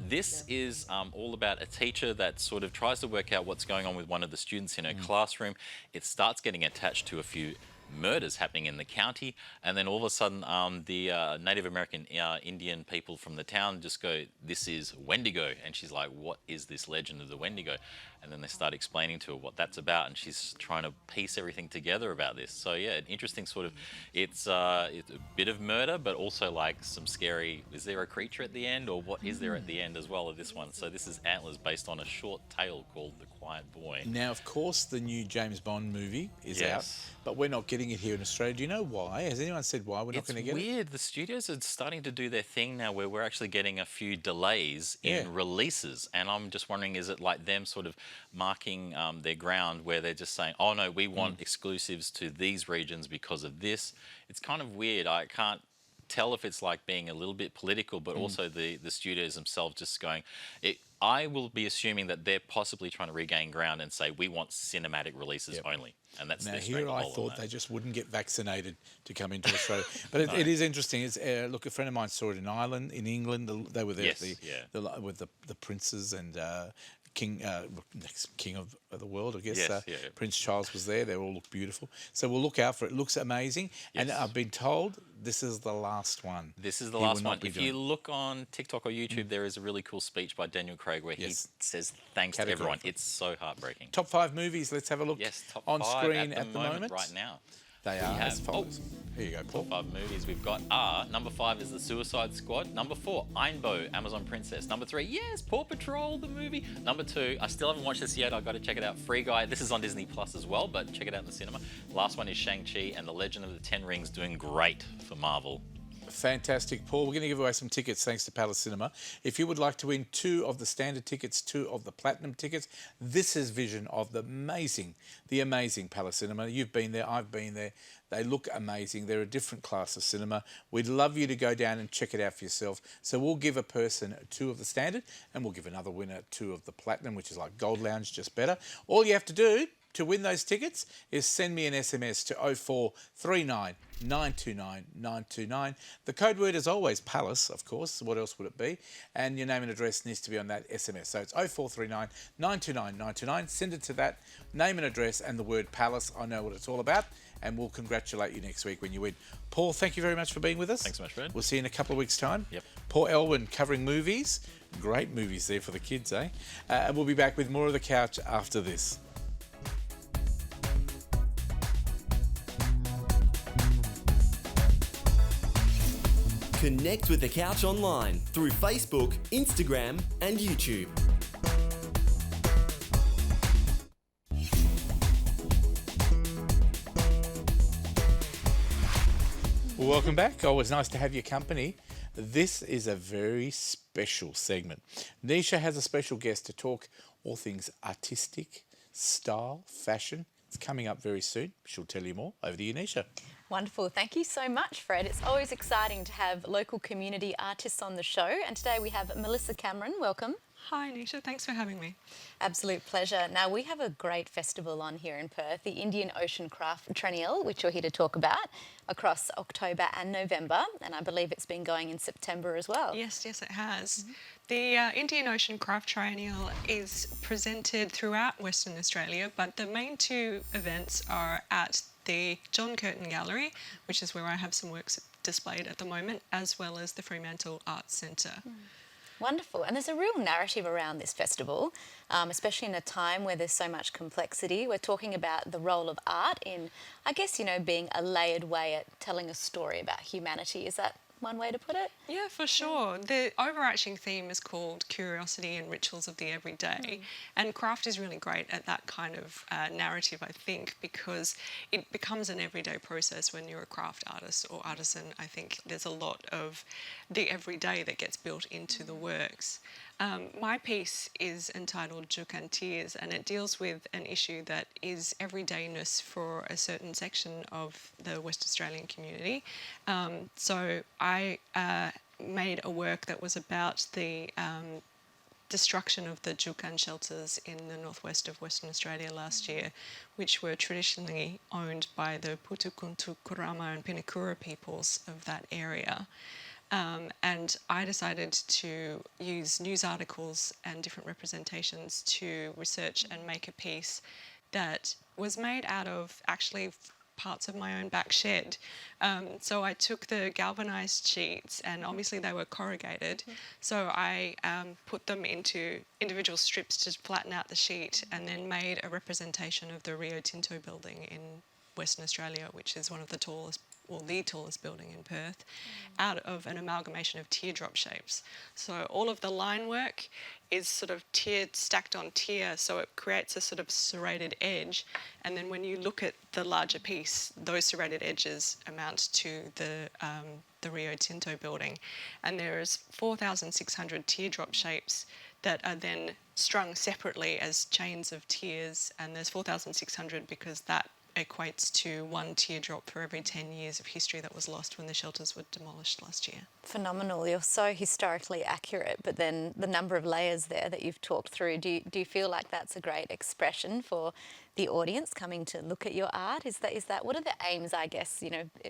This is all about a teacher that sort of tries to work out what's going on with one of the students in her classroom. It starts getting attached to a few murders happening in the county, and then all of a sudden the Native American Indian people from the town just go, this is Wendigo, and she's like, what is this legend of the Wendigo? And then they start explaining to her what that's about, and she's trying to piece everything together about this. So yeah, an interesting sort of, it's a bit of murder, but also like some scary, is there a creature at the end, or what is there at the end as well of this one? So this is Antlers, based on a short tale called The Quiet Boy. Now, of course, the new James Bond movie is Yes. out, but we're not getting it here in Australia. Do you know why? Has anyone said why we're not It's going to get it? weird. The studios are starting to do their thing now where we're actually getting a few delays in Yeah. releases. And I'm just wondering, is it like them sort of marking their ground where they're just saying, oh no, we want exclusives to these regions because of this? It's kind of weird. I can't tell if it's like being a little bit political, but also the studios themselves just going, I will be assuming that they're possibly trying to regain ground and say, we want cinematic releases only. And that's Now, their here I stranglehold on thought that. they just wouldn't get vaccinated to come into Australia. But it is interesting. It's, look, a friend of mine saw it in Ireland, in England. They were there Yes, with the princes and King, next king of the world, I guess. Yes, yeah. Prince Charles was there. They all look beautiful. So we'll look out for it. It looks amazing. And Yes. I've been told this is the last one. This is the He will last not one. be If doing. you look on TikTok or YouTube, there is a really cool speech by Daniel Craig where Yes. he says thanks to Categorically. everyone. It's so heartbreaking. Top 5 movies. Let's have a look Yes, top on 5 screen at the moment, right now. They We are have- as follows. Here you go, Paul. Top 5 movies we've got number 5 is The Suicide Squad. Number 4, Ainbo, Amazon Princess. Number 3, yes, Paw Patrol, the movie. Number 2, I still haven't watched this yet. I've got to check it out. Free Guy. This is on Disney Plus as well, but check it out in the cinema. Last one is Shang-Chi and The Legend of the Ten Rings, doing great for Marvel. Fantastic, Paul. We're going to give away some tickets thanks to Palace Cinema. If you would like to win 2 of the standard tickets, 2 of the platinum tickets, this is vision of the amazing Palace Cinema. You've been there, I've been there. They look amazing. They're a different class of cinema. We'd love you to go down and check it out for yourself. So we'll give a person 2 of the standard and we'll give another winner 2 of the platinum, which is like Gold Lounge, just better. All you have to do to win those tickets is send me an SMS to 0439 929 929. The code word is always Palace, of course. What else would it be? And your name and address needs to be on that SMS. So it's 0439 929 929. Send it to that name and address and the word Palace. I know what it's all about. And we'll congratulate you next week when you win. Paul, thank you very much for being with us. Thanks so much, Fred. We'll see you in a couple of weeks' time. Yep. Paul Elwyn covering movies. Great movies there for the kids, eh? And we'll be back with more of The Couch after this. Connect with The Couch online through Facebook, Instagram, and YouTube. Welcome back. Always nice to have your company. This is a very special segment. Nisha has a special guest to talk all things artistic, style, fashion. It's coming up very soon. She'll tell you more. Over to you, Nisha. Wonderful. Thank you so much, Fred. It's always exciting to have local community artists on the show. And today we have Melissa Cameron. Welcome. Hi, Nisha. Thanks for having me. Absolute pleasure. Now, we have a great festival on here in Perth, the Indian Ocean Craft Triennial, which you're here to talk about, across October and November. And I believe it's been going in September as well. Yes, it has. The Indian Ocean Craft Triennial is presented throughout Western Australia, but the main 2 events are at the John Curtin Gallery, which is where I have some works displayed at the moment, as well as the Fremantle Arts Centre. Wonderful. And there's a real narrative around this festival, especially in a time where there's so much complexity. We're talking about the role of art in, I guess, being a layered way at telling a story about humanity. Is that one way to put it? Yeah, for sure. The overarching theme is called Curiosity and Rituals of the Everyday. And craft is really great at that kind of narrative, I think, because it becomes an everyday process when you're a craft artist or artisan. I think there's a lot of the everyday that gets built into the works. My piece is entitled Juk and Tears, and it deals with an issue that is everydayness for a certain section of the West Australian community. So I made a work that was about the destruction of the Jukan shelters in the northwest of Western Australia last year, which were traditionally owned by the Putukuntu, Kurama and Pinakura peoples of that area. And I decided to use news articles and different representations to research and make a piece that was made out of actually parts of my own back shed. So I took the galvanised sheets, and obviously they were corrugated, so I put them into individual strips to flatten out the sheet, and then made a representation of the Rio Tinto building in Western Australia, which is one of the tallest, or the tallest building in Perth, out of an amalgamation of teardrop shapes. So all of the line work is sort of tiered, stacked on tier, so it creates a sort of serrated edge. And then when you look at the larger piece, those serrated edges amount to the Rio Tinto building. And there's 4,600 teardrop shapes that are then strung separately as chains of tiers, and there's 4,600 because that equates to 1 teardrop for every 10 years of history that was lost when the shelters were demolished last year. Phenomenal. You're so historically accurate, but then the number of layers there that you've talked through, do you feel like that's a great expression for the audience coming to look at your art? Is that what are the aims, I guess,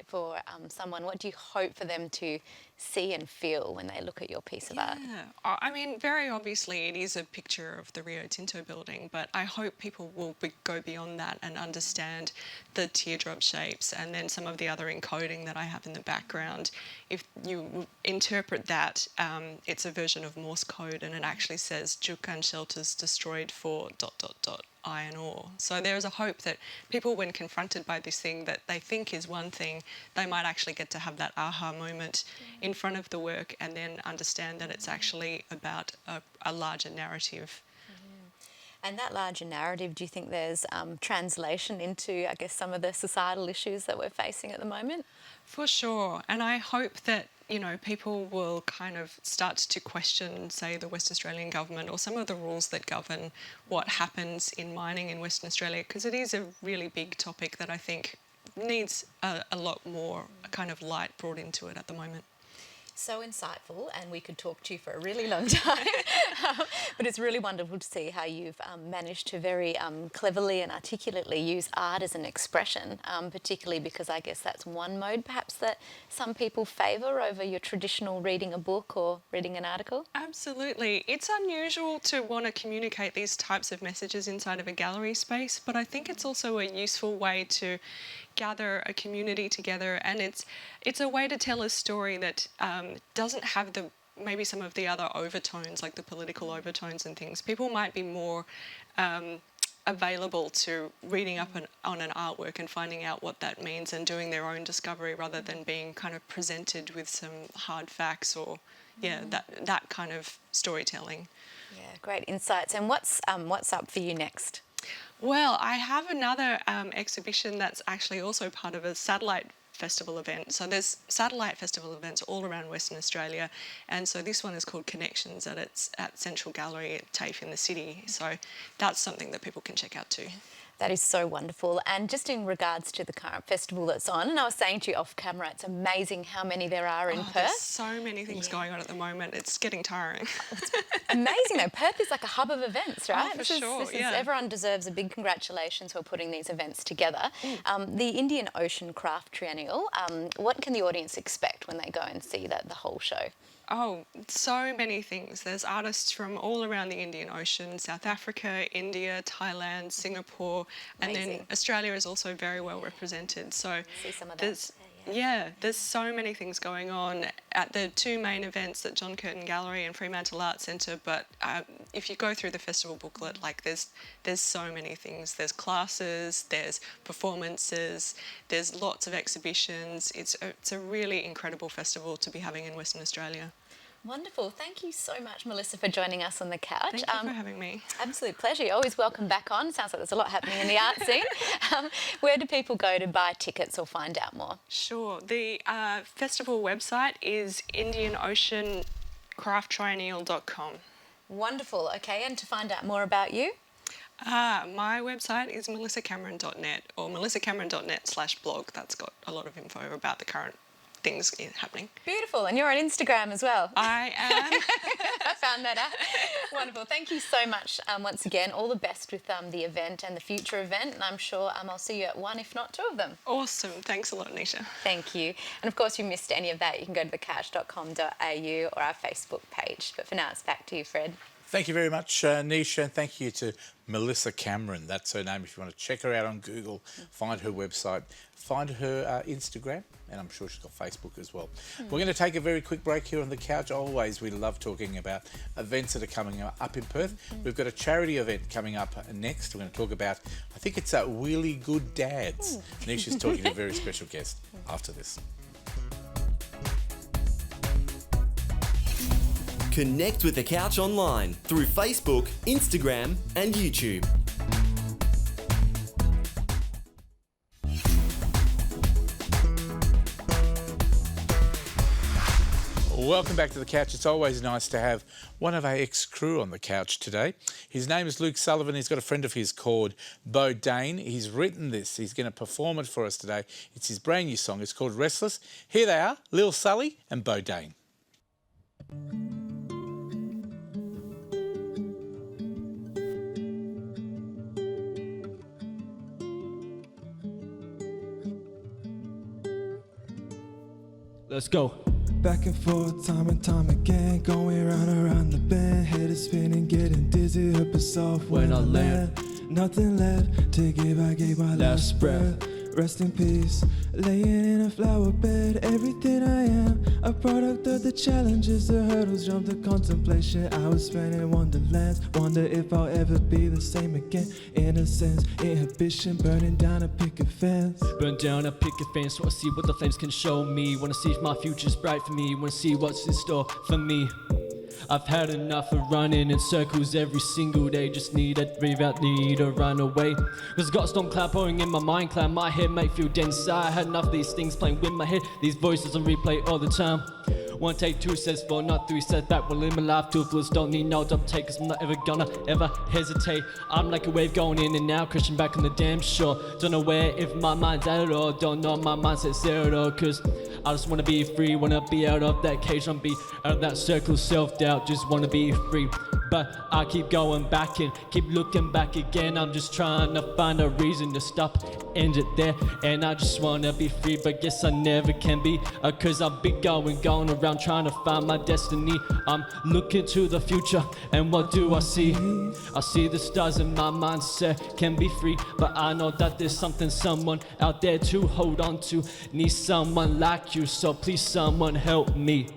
for someone? What do you hope for them to see and feel when they look at your piece of art? Yeah, I mean, very obviously it is a picture of the Rio Tinto building, but I hope people will go beyond that and understand the teardrop shapes and then some of the other encoding that I have in the background. If you interpret that, it's a version of Morse code, and it actually says Jukan shelters destroyed for ... iron ore. So there is a hope that people, when confronted by this thing that they think is one thing, they might actually get to have that aha moment in front of the work and then understand that it's actually about a larger narrative. And that larger narrative, do you think there's translation into, I guess, some of the societal issues that we're facing at the moment? For sure. And I hope that, you know, people will kind of start to question, say, the West Australian government or some of the rules that govern what happens in mining in Western Australia, because it is a really big topic that I think needs a lot more kind of light brought into it at the moment. So insightful, and we could talk to you for a really long time. But it's really wonderful to see how you've managed to very cleverly and articulately use art as an expression, particularly because I guess that's one mode perhaps that some people favour over your traditional reading a book or reading an article. Absolutely. It's unusual to want to communicate these types of messages inside of a gallery space, but I think it's also a useful way to gather a community together, and it's a way to tell a story that doesn't have maybe some of the other overtones, like the political overtones and things. People might be more available to reading up on an artwork and finding out what that means and doing their own discovery rather than being kind of presented with some hard facts or that kind of storytelling. Yeah, great insights. And what's up for you next? Well, I have another exhibition that's actually also part of a satellite festival event. So there's satellite festival events all around Western Australia, and so this one is called Connections at Central Gallery at TAFE in the city. So that's something that people can check out too. That is so wonderful. And just in regards to the current festival that's on, and I was saying to you off camera, it's amazing how many there are in Perth. There's so many things going on at the moment. It's getting tiring. Amazing though. Perth is like a hub of events, right? Oh, for sure, Everyone deserves a big congratulations for putting these events together. The Indian Ocean Craft Triennial, what can the audience expect when they go and see the whole show? Oh, so many things. There's artists from all around the Indian Ocean, South Africa, India, Thailand, Singapore, and then Australia is also very well represented. So see some of there's so many things going on at the two main events at John Curtin Gallery and Fremantle Arts Centre. But if you go through the festival booklet, like there's so many things. There's classes, there's performances, there's lots of exhibitions. It's a really incredible festival to be having in Western Australia. Wonderful. Thank you so much, Melissa, for joining us on the couch. Thank you for having me. Absolute pleasure. You're always welcome back on. Sounds like there's a lot happening in the art scene. Where do people go to buy tickets or find out more? Sure. The festival website is indianoceancrafttriennial.com. Wonderful. Okay, and to find out more about you? My website is melissacameron.net or melissacameron.net/blog. That's got a lot of info about the current things happening. Beautiful. And you're on Instagram as well. I am. I found that out. Wonderful. Thank you so much once again. All the best with the event and the future event. And I'm sure I'll see you at one, if not two of them. Awesome. Thanks a lot, Nisha. Thank you. And of course, if you missed any of that, you can go to thecouch.com.au or our Facebook page. But for now, it's back to you, Fred. Thank you very much, Nisha, and thank you to Melissa Cameron. That's her name. If you want to check her out on Google, find her website, find her Instagram, and I'm sure she's got Facebook as well. We're going to take a very quick break here on The Couch. Always, we love talking about events that are coming up in Perth. We've got a charity event coming up next. We're going to talk about, I think it's Really Good Dads. Nisha's talking to a very special guest after this. Connect with The Couch online through Facebook, Instagram and YouTube. Welcome back to The Couch. It's always nice to have one of our ex-crew on The Couch today. His name is Luke Sullivan. He's got a friend of his called Bo Dane. He's written this. He's going to perform it for us today. It's his brand new song. It's called Restless. Here they are, Lil Sully and Bo Dane. Let's go. Back and forth, time and time again, going round and round the bend, head is spinning, getting dizzy, up and soft when I land. Nothing left to give, I gave my last breath. Rest in peace, laying in a flower bed. Everything I am, a product of the challenges, the hurdles, jump the contemplation. I was spending wonderlands, wonder if I'll ever be the same again. Innocence, inhibition, burning down a picket fence. Burn down a picket fence, wanna see what the flames can show me. Wanna see if my future's bright for me, wanna see what's in store for me. I've had enough of running in circles every single day. Just need a breathe out, need to run away. Cause got storm cloud pouring in my mind, cloud my head make feel dense. I had enough of these things playing with my head. These voices on replay all the time. 1 take 2 says 4, not 3 says that. Will live my life to fullest, don't need no double take. Cause I'm not ever gonna ever hesitate. I'm like a wave going in and out, crashing back on the damn shore. Don't know where if my mind's at all. Don't know my mindset's there at all. Cause I just wanna be free, wanna be out of that cage, wanna be out of that circle of self-doubt. Just wanna be free. But I keep going back and keep looking back again. I'm just trying to find a reason to stop, end it there. And I just wanna be free, but guess I never can be. Cause I've been going around trying to find my destiny. I'm looking to the future, and what do I see? I see the stars in my mindset can be free. But I know that there's something, someone out there to hold on to. Need someone like you, so please someone help me.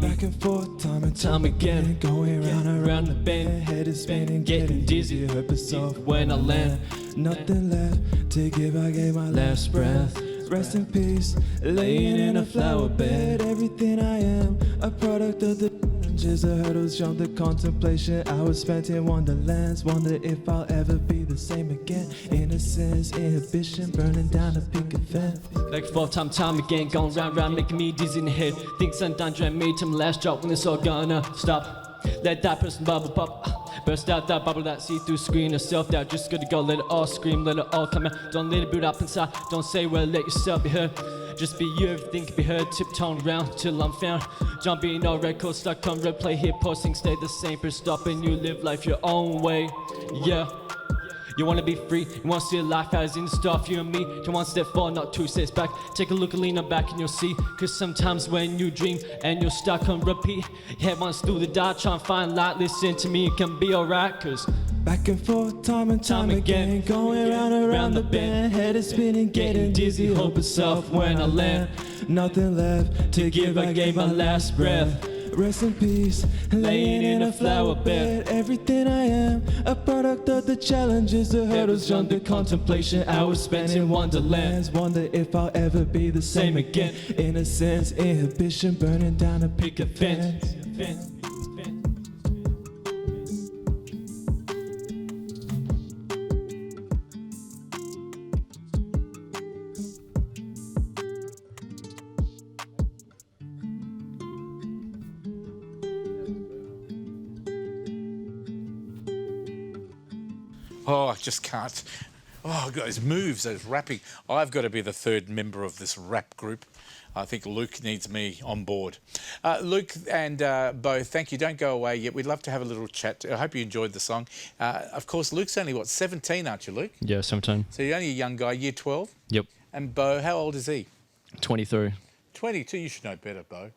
Back and forth, time and time again, going round and round the bend. Head is spinning, getting dizzy, hurt myself when I land. Nothing left to give, I gave my last breath. Rest in peace, laying in a flower bed. Everything I am, a product of the challenges, the hurdles, jump, the contemplation. I was spent in wonderlands, wonder if I'll ever be the same again. Innocence, inhibition, burning down a picket fence. Back and forth, time again, going round, making me dizzy in the head. Things undone, trying to make to my last drop when it's all gonna stop. Let that person bubble pop, burst out that bubble, that see-through screen of self-doubt. Just gotta go, let it all scream, let it all come out. Don't let it build up inside, don't say well, let yourself be heard. Just be you, everything can be heard. Tiptoeing around till I'm found. Jumping no record, stuck on replay, hit posting, stay the same. Press stop and you live life your own way. Yeah. You wanna be free, you wanna see life as in stuff, you and me. To 1 step forward, not 2 steps back. Take a look and lean on back and you'll see. Cause sometimes when you dream and you're stuck on repeat, head once through the dark, try and find light. Listen to me, it can be alright. Cause back and forth, time and time again, going round and round the bend. Head is spinning, getting dizzy, hope it's soft when I land. Nothing left to give, I gave my last breath. Rest in peace, laying in a flower bed. Everything I am, a product of the challenges, the hurdles, jump, the contemplation. I was spent in wonderlands, wonder if I'll ever be the same again. Innocence, inhibition, burning down a picket fence. Oh, I just can't. Oh, those moves, those rapping. I've got to be the third member of this rap group. I think Luke needs me on board. Luke and Bo, thank you. Don't go away yet. We'd love to have a little chat. I hope you enjoyed the song. Of course, Luke's only, 17, aren't you, Luke? yeah, 17. So you're only a young guy, year 12? Yep. And Bo, how old is he? 23. 22. You should know better, Bo.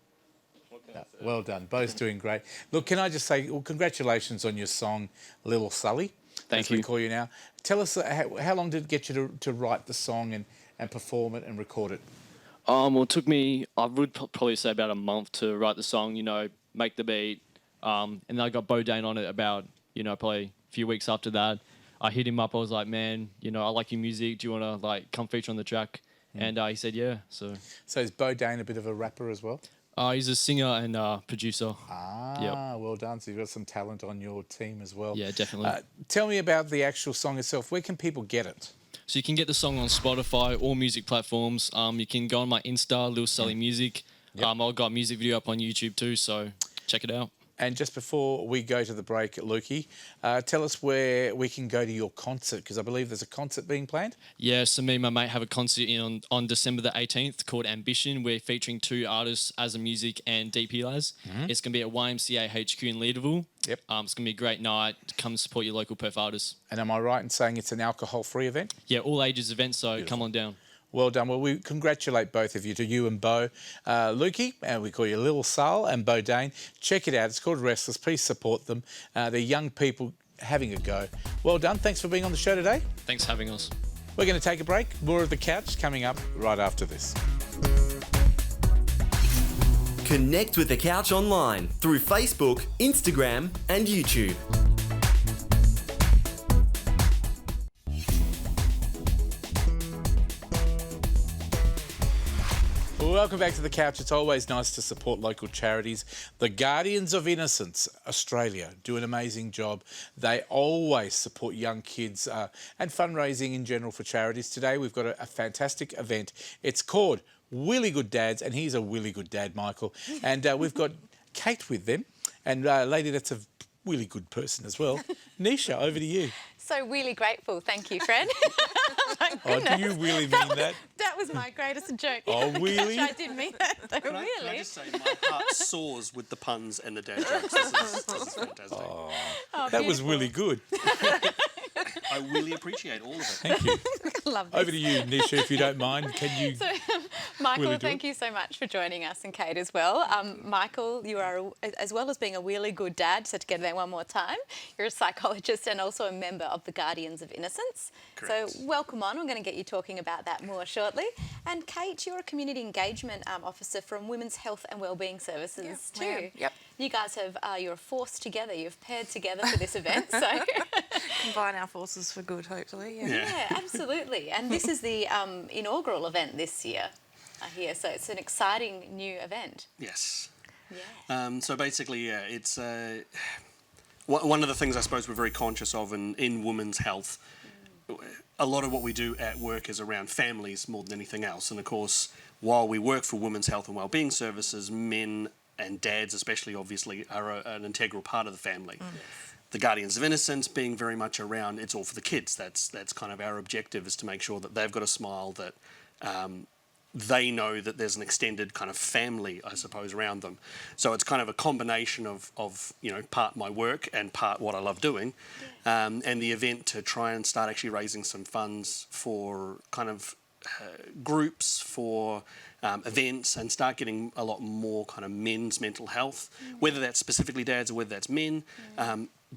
Well done. Bo's doing great. Look, can I just say, well, congratulations on your song, Little Sully. Thank as you. we call you now. Tell us, how long did it get you to write the song and perform it and record it? Well, it took me, I would probably say about a month to write the song, make the beat. And then I got Bo Dane on it about, probably a few weeks after that. I hit him up. I was like, man, I like your music. Do you want to come feature on the track? And he said, yeah. So is Bo Dane a bit of a rapper as well? He's a singer and producer. Well done. So you've got some talent on your team as well. Yeah, definitely. Tell me about the actual song itself. Where can people get it? So you can get the song on Spotify, all music platforms. You can go on my Insta, Lil Sully Music. I've got a music video up on YouTube too, so check it out. And just before we go to the break, Lukey, tell us where we can go to your concert, because I believe there's a concert being planned. Yeah, so me and my mate have a concert on December the 18th called Ambition. We're featuring 2 artists, As a Music and DP Laz. It's going to be at YMCA HQ in Leederville. Yep. It's going to be a great night. Come support your local Perth artists. And am I right in saying it's an alcohol-free event? Yeah, all ages event, so Beautiful. Come on down. Well done. Well, we congratulate both of you, to you and Bo. Lukey, and we call you Lil Sal, and Bo Dane. Check it out. It's called Restless. Please support them. They're young people having a go. Well done. Thanks for being on the show today. Thanks for having us. We're going to take a break. More of The Couch coming up right after this. Connect with The Couch online through Facebook, Instagram and YouTube. welcome back to the couch. It's always nice to support local charities. The Guardians of Innocence Australia do an amazing job. They always support young kids and fundraising in general for charities. Today we've got a fantastic event. It's called Really Good Dads, and he's a really good dad, Michael. And we've got Kate with them, and a lady that's a really good person as well. Nisha, over to you. So really grateful. Thank you, Fred. Oh, do you really mean that? That was my greatest joke. Oh, really? I did mean that, though, Can really. I just say, my heart soars with the puns and the dad jokes. This is fantastic. Oh, that was really good. I really appreciate all of it. Thank you. Love this. Over to you, Nisha, if you don't mind. Can you... So, Michael, Really do thank you so much for joining us, and Kate as well. Michael, you are, as well as being a really good dad, so to get there one more time, you're a psychologist and also a member of the Guardians of Innocence. Correct. So welcome on. I'm going to get you talking about that more shortly. And Kate, you're a community engagement officer from Women's Health and Wellbeing Services too. I am, yep. You guys have, you're forced together, you've paired together for this event, so... Combine our forces for good, hopefully. Yeah, absolutely. And this is the inaugural event this year, I hear. So it's an exciting new event. Yes. Yeah. So basically, yeah, it's one of the things I suppose we're very conscious of in women's health. A lot of what we do at work is around families more than anything else. And of course, while we work for Women's Health and Wellbeing Services, men and dads especially obviously are an integral part of the family. The Guardians of Innocence being very much around, it's all for the kids. That's kind of our objective, is to make sure that they've got a smile, that they know that there's an extended kind of family, I suppose, around them. So it's kind of a combination of you know, part my work and part what I love doing, and the event to try and start actually raising some funds for kind of groups, for events, and start getting a lot more kind of men's mental health, whether that's specifically dads or whether that's men,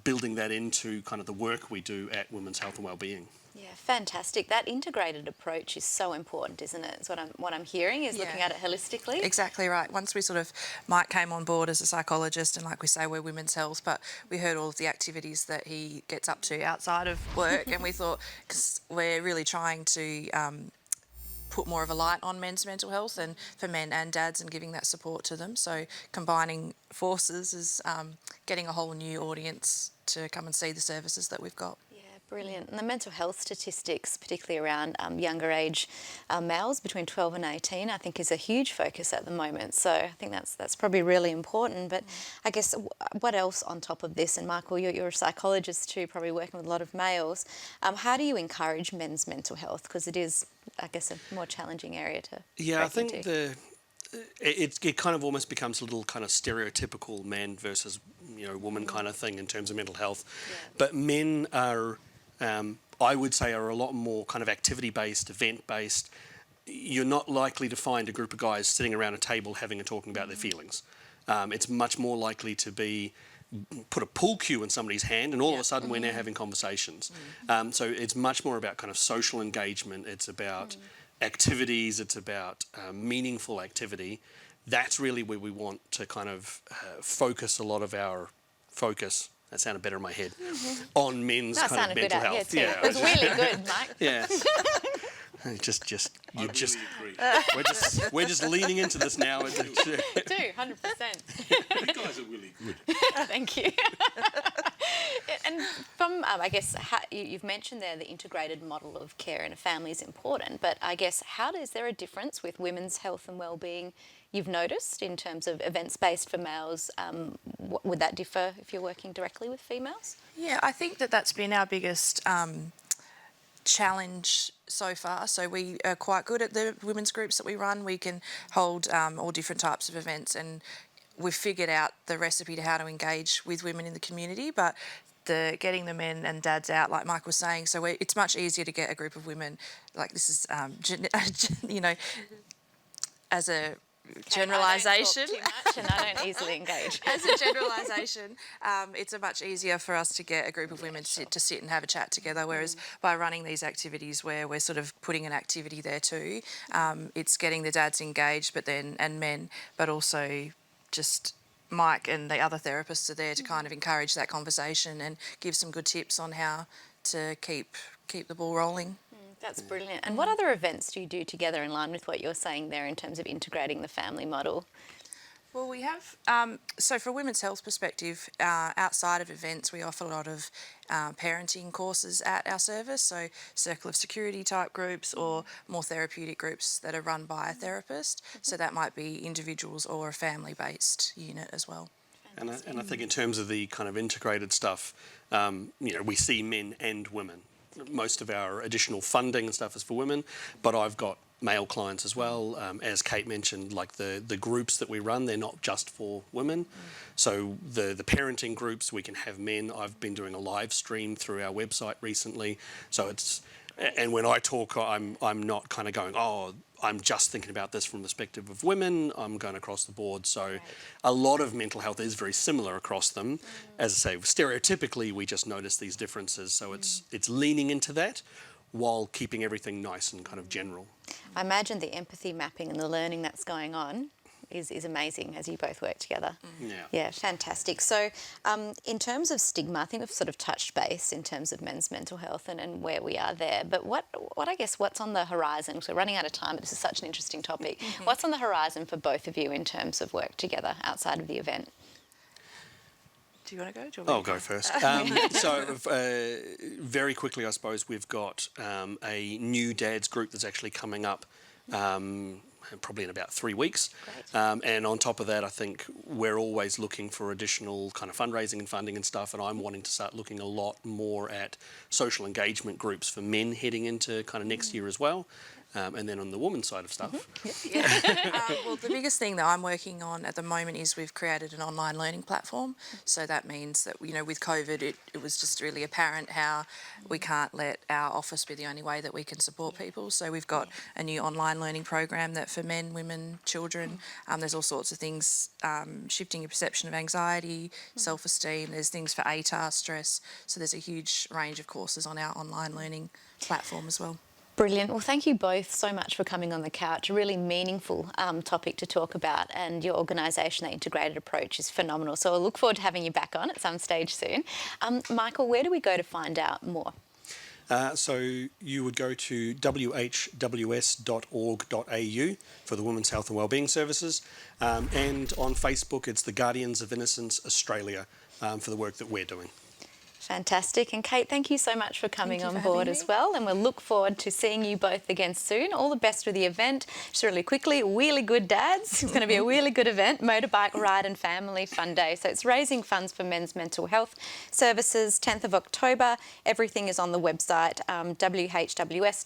building that into kind of the work we do at Women's Health and Wellbeing. Yeah, fantastic. That integrated approach is so important, isn't it? It's what I'm hearing is looking at it holistically. Exactly right. Once we sort of, Mike came on board as a psychologist, and like we say, we're Women's Health, but we heard all of the activities that he gets up to outside of work, and we thought, because we're really trying to put more of a light on men's mental health and for men and dads, and giving that support to them. So combining forces is getting a whole new audience to come and see the services that we've got. Brilliant. And the mental health statistics, particularly around younger age males between 12 and 18, I think is a huge focus at the moment. So I think that's probably really important. But I guess what else on top of this, and Michael, you're a psychologist too, probably working with a lot of males. How do you encourage men's mental health? Because it is, I guess, a more challenging area to I break think into. it kind of almost becomes a little kind of stereotypical man versus, you know, woman kind of thing in terms of mental health. But men are... I would say are a lot more kind of activity-based, event-based. You're not likely to find a group of guys sitting around a table having and talking about their feelings. It's much more likely to be put a pool cue in somebody's hand and all of a sudden we're now having conversations. So it's much more about kind of social engagement. It's about activities. It's about meaningful activity. That's really where we want to kind of focus a lot of our focus. That sounded better in my head. On men's That kind of mental health. It was really good, Mike. Yeah. We're just leaning into this now. Do 100%. You guys are really good. Thank you. And from, I guess, you've mentioned there the integrated model of care in a family is important, but I guess is there a difference with women's health and wellbeing you've noticed in terms of events based for males? Would that differ if you're working directly with females? Yeah, I think that's been our biggest challenge so far. So we are quite good at the women's groups that we run. We can hold all different types of events, and we've figured out the recipe to how to engage with women in the community, but getting the men and dads out, like Mike was saying, so it's much easier to get a group of women, like this is, you know, as a generalisation. I don't talk too much and I don't easily engage. As a generalisation, it's a much easier for us to get a group of women to sit and have a chat together, whereas by running these activities where we're sort of putting an activity there too, it's getting the dads engaged, and men, but also just Mike and the other therapists are there to kind of encourage that conversation and give some good tips on how to keep the ball rolling. That's brilliant. And what other events do you do together in line with what you're saying there in terms of integrating the family model? Well, we have, so for a women's health perspective, outside of events, we offer a lot of parenting courses at our service, so circle of security type groups or more therapeutic groups that are run by a therapist. So that might be individuals or a family-based unit as well. And I think in terms of the kind of integrated stuff, we see men and women. Most of our additional funding and stuff is for women, but I've got male clients as well. As Kate mentioned, like the groups that we run, they're not just for women. So the parenting groups, we can have men. I've been doing a live stream through our website recently. So it's, and when I talk, I'm not kind of going, oh, I'm just thinking about this from the perspective of women. I'm going across the board. So a lot of mental health is very similar across them. As I say, stereotypically, we just notice these differences. So it's leaning into that while keeping everything nice and kind of general. I imagine the empathy mapping and the learning that's going on is amazing as you both work together. Yeah, fantastic. So in terms of stigma, I think we've sort of touched base in terms of men's mental health and where we are there. But what I guess, what's on the horizon? So we're running out of time, but this is such an interesting topic. What's on the horizon for both of you in terms of work together outside of the event? Do you want to go? I'll go first. So very quickly, I suppose, we've got a new dads group that's actually coming up probably in about 3 weeks. And on top of that, I think we're always looking for additional kind of fundraising and funding and stuff, and I'm wanting to start looking a lot more at social engagement groups for men heading into kind of next year as well. And then on the woman's side of stuff. Well, the biggest thing that I'm working on at the moment is we've created an online learning platform. So that means that, with COVID, it was just really apparent how we can't let our office be the only way that we can support people. So we've got a new online learning program that for men, women, children, there's all sorts of things, shifting your perception of anxiety, self-esteem, there's things for ATAR, stress. So there's a huge range of courses on our online learning platform as well. Brilliant. Well, thank you both so much for coming on the couch. A really meaningful topic to talk about, and your organisation, the integrated approach, is phenomenal. So I look forward to having you back on at some stage soon. Michael, where do we go to find out more? So you would go to whws.org.au for the Women's Health and Wellbeing Services, and on Facebook it's the Guardians of Innocence Australia for the work that we're doing. Fantastic. And Kate, thank you so much for coming on board as well. And we'll look forward to seeing you both again soon. All the best with the event. Just really quickly, Wheelie Good Dads. It's going to be a really good event, motorbike ride and family fun day. So it's raising funds for men's mental health services, 10th of October. Everything is on the website, whws.org.au.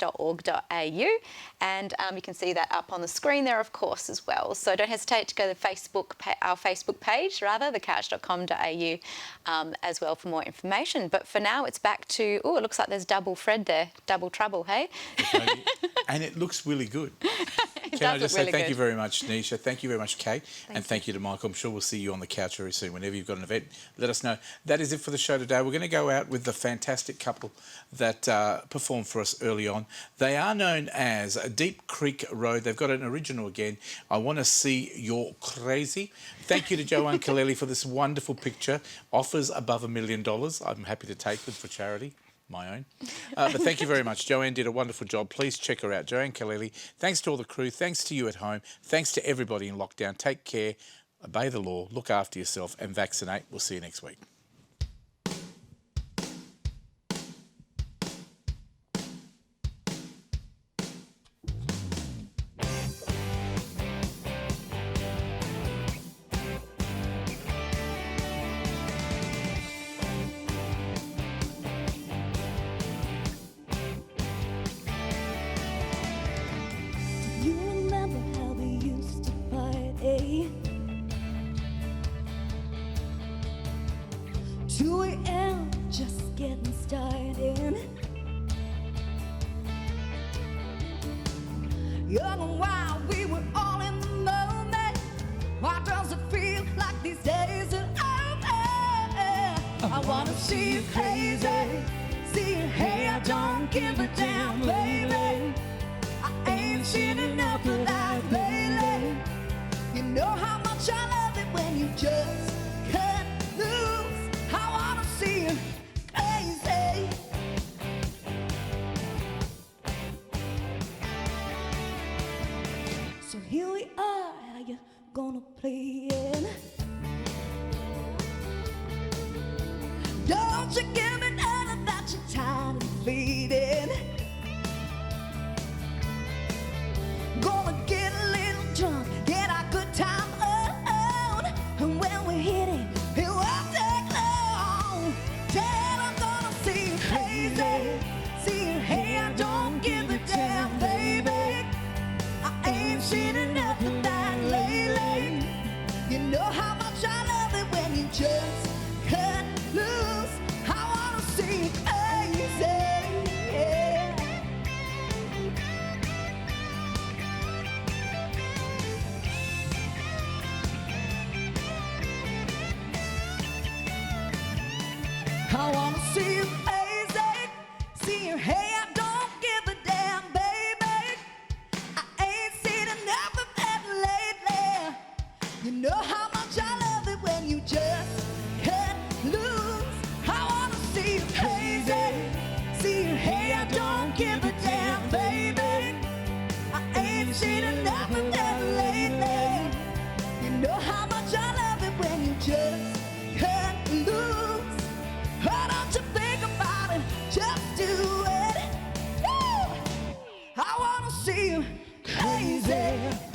And you can see that up on the screen there, of course, as well. So don't hesitate to go to our Facebook page, thecouch.com.au, as well for more information. But for now, it's back to, it looks like there's double Fred there. Double trouble, hey? And it looks really good. Can I just say thank you very much, Nisha. Thank you very much, Kate. And thank you to Michael. I'm sure we'll see you on the couch very soon. Whenever you've got an event, let us know. That is it for the show today. We're going to go out with the fantastic couple that performed for us early on. They are known as Deep Creek Road. They've got an original again. I Want to See You're Crazy. Thank you to Joanne Kaleli for this wonderful picture. Offers above $1 million. I'm happy to take them for charity. My own. But thank you very much. Joanne did a wonderful job. Please check her out. Joanne Kaleli. Thanks to all the crew. Thanks to you at home. Thanks to everybody in lockdown. Take care. Obey the law. Look after yourself and vaccinate. We'll see you next week. You remember how we used to fight, eh? 2 a.m. just getting started. Young and wild, we were all in the moment. Why does it feel like these days are over? I wanna see you crazy. See you, hey, I don't give a damn, baby. I ain't seen enough of that lately. You know how much I love it when you just cut loose. I wanna see you crazy. gonna play it. Don't you give me none that you're tired and faded. Gonna get a little drunk, get a good time on, and when we hit it, it won't take long. Then I'm gonna see you crazy, see you, hey, I don't give a damn, baby. I ain't seen enough of that lately. You know how much I love it when you just cut loose. I wanna see you crazy, yeah. I wanna see you crazy, see you, hey, I don't give a damn, baby. I ain't seen enough of that lately. You know how much I love it when you just cut loose. I wanna see you crazy, see you, hey, I don't give a damn, baby. I ain't seen enough of that lately. You know how much I love it when you just cut loose. Why don't you think about it? Just do it. Woo! I wanna see you crazy.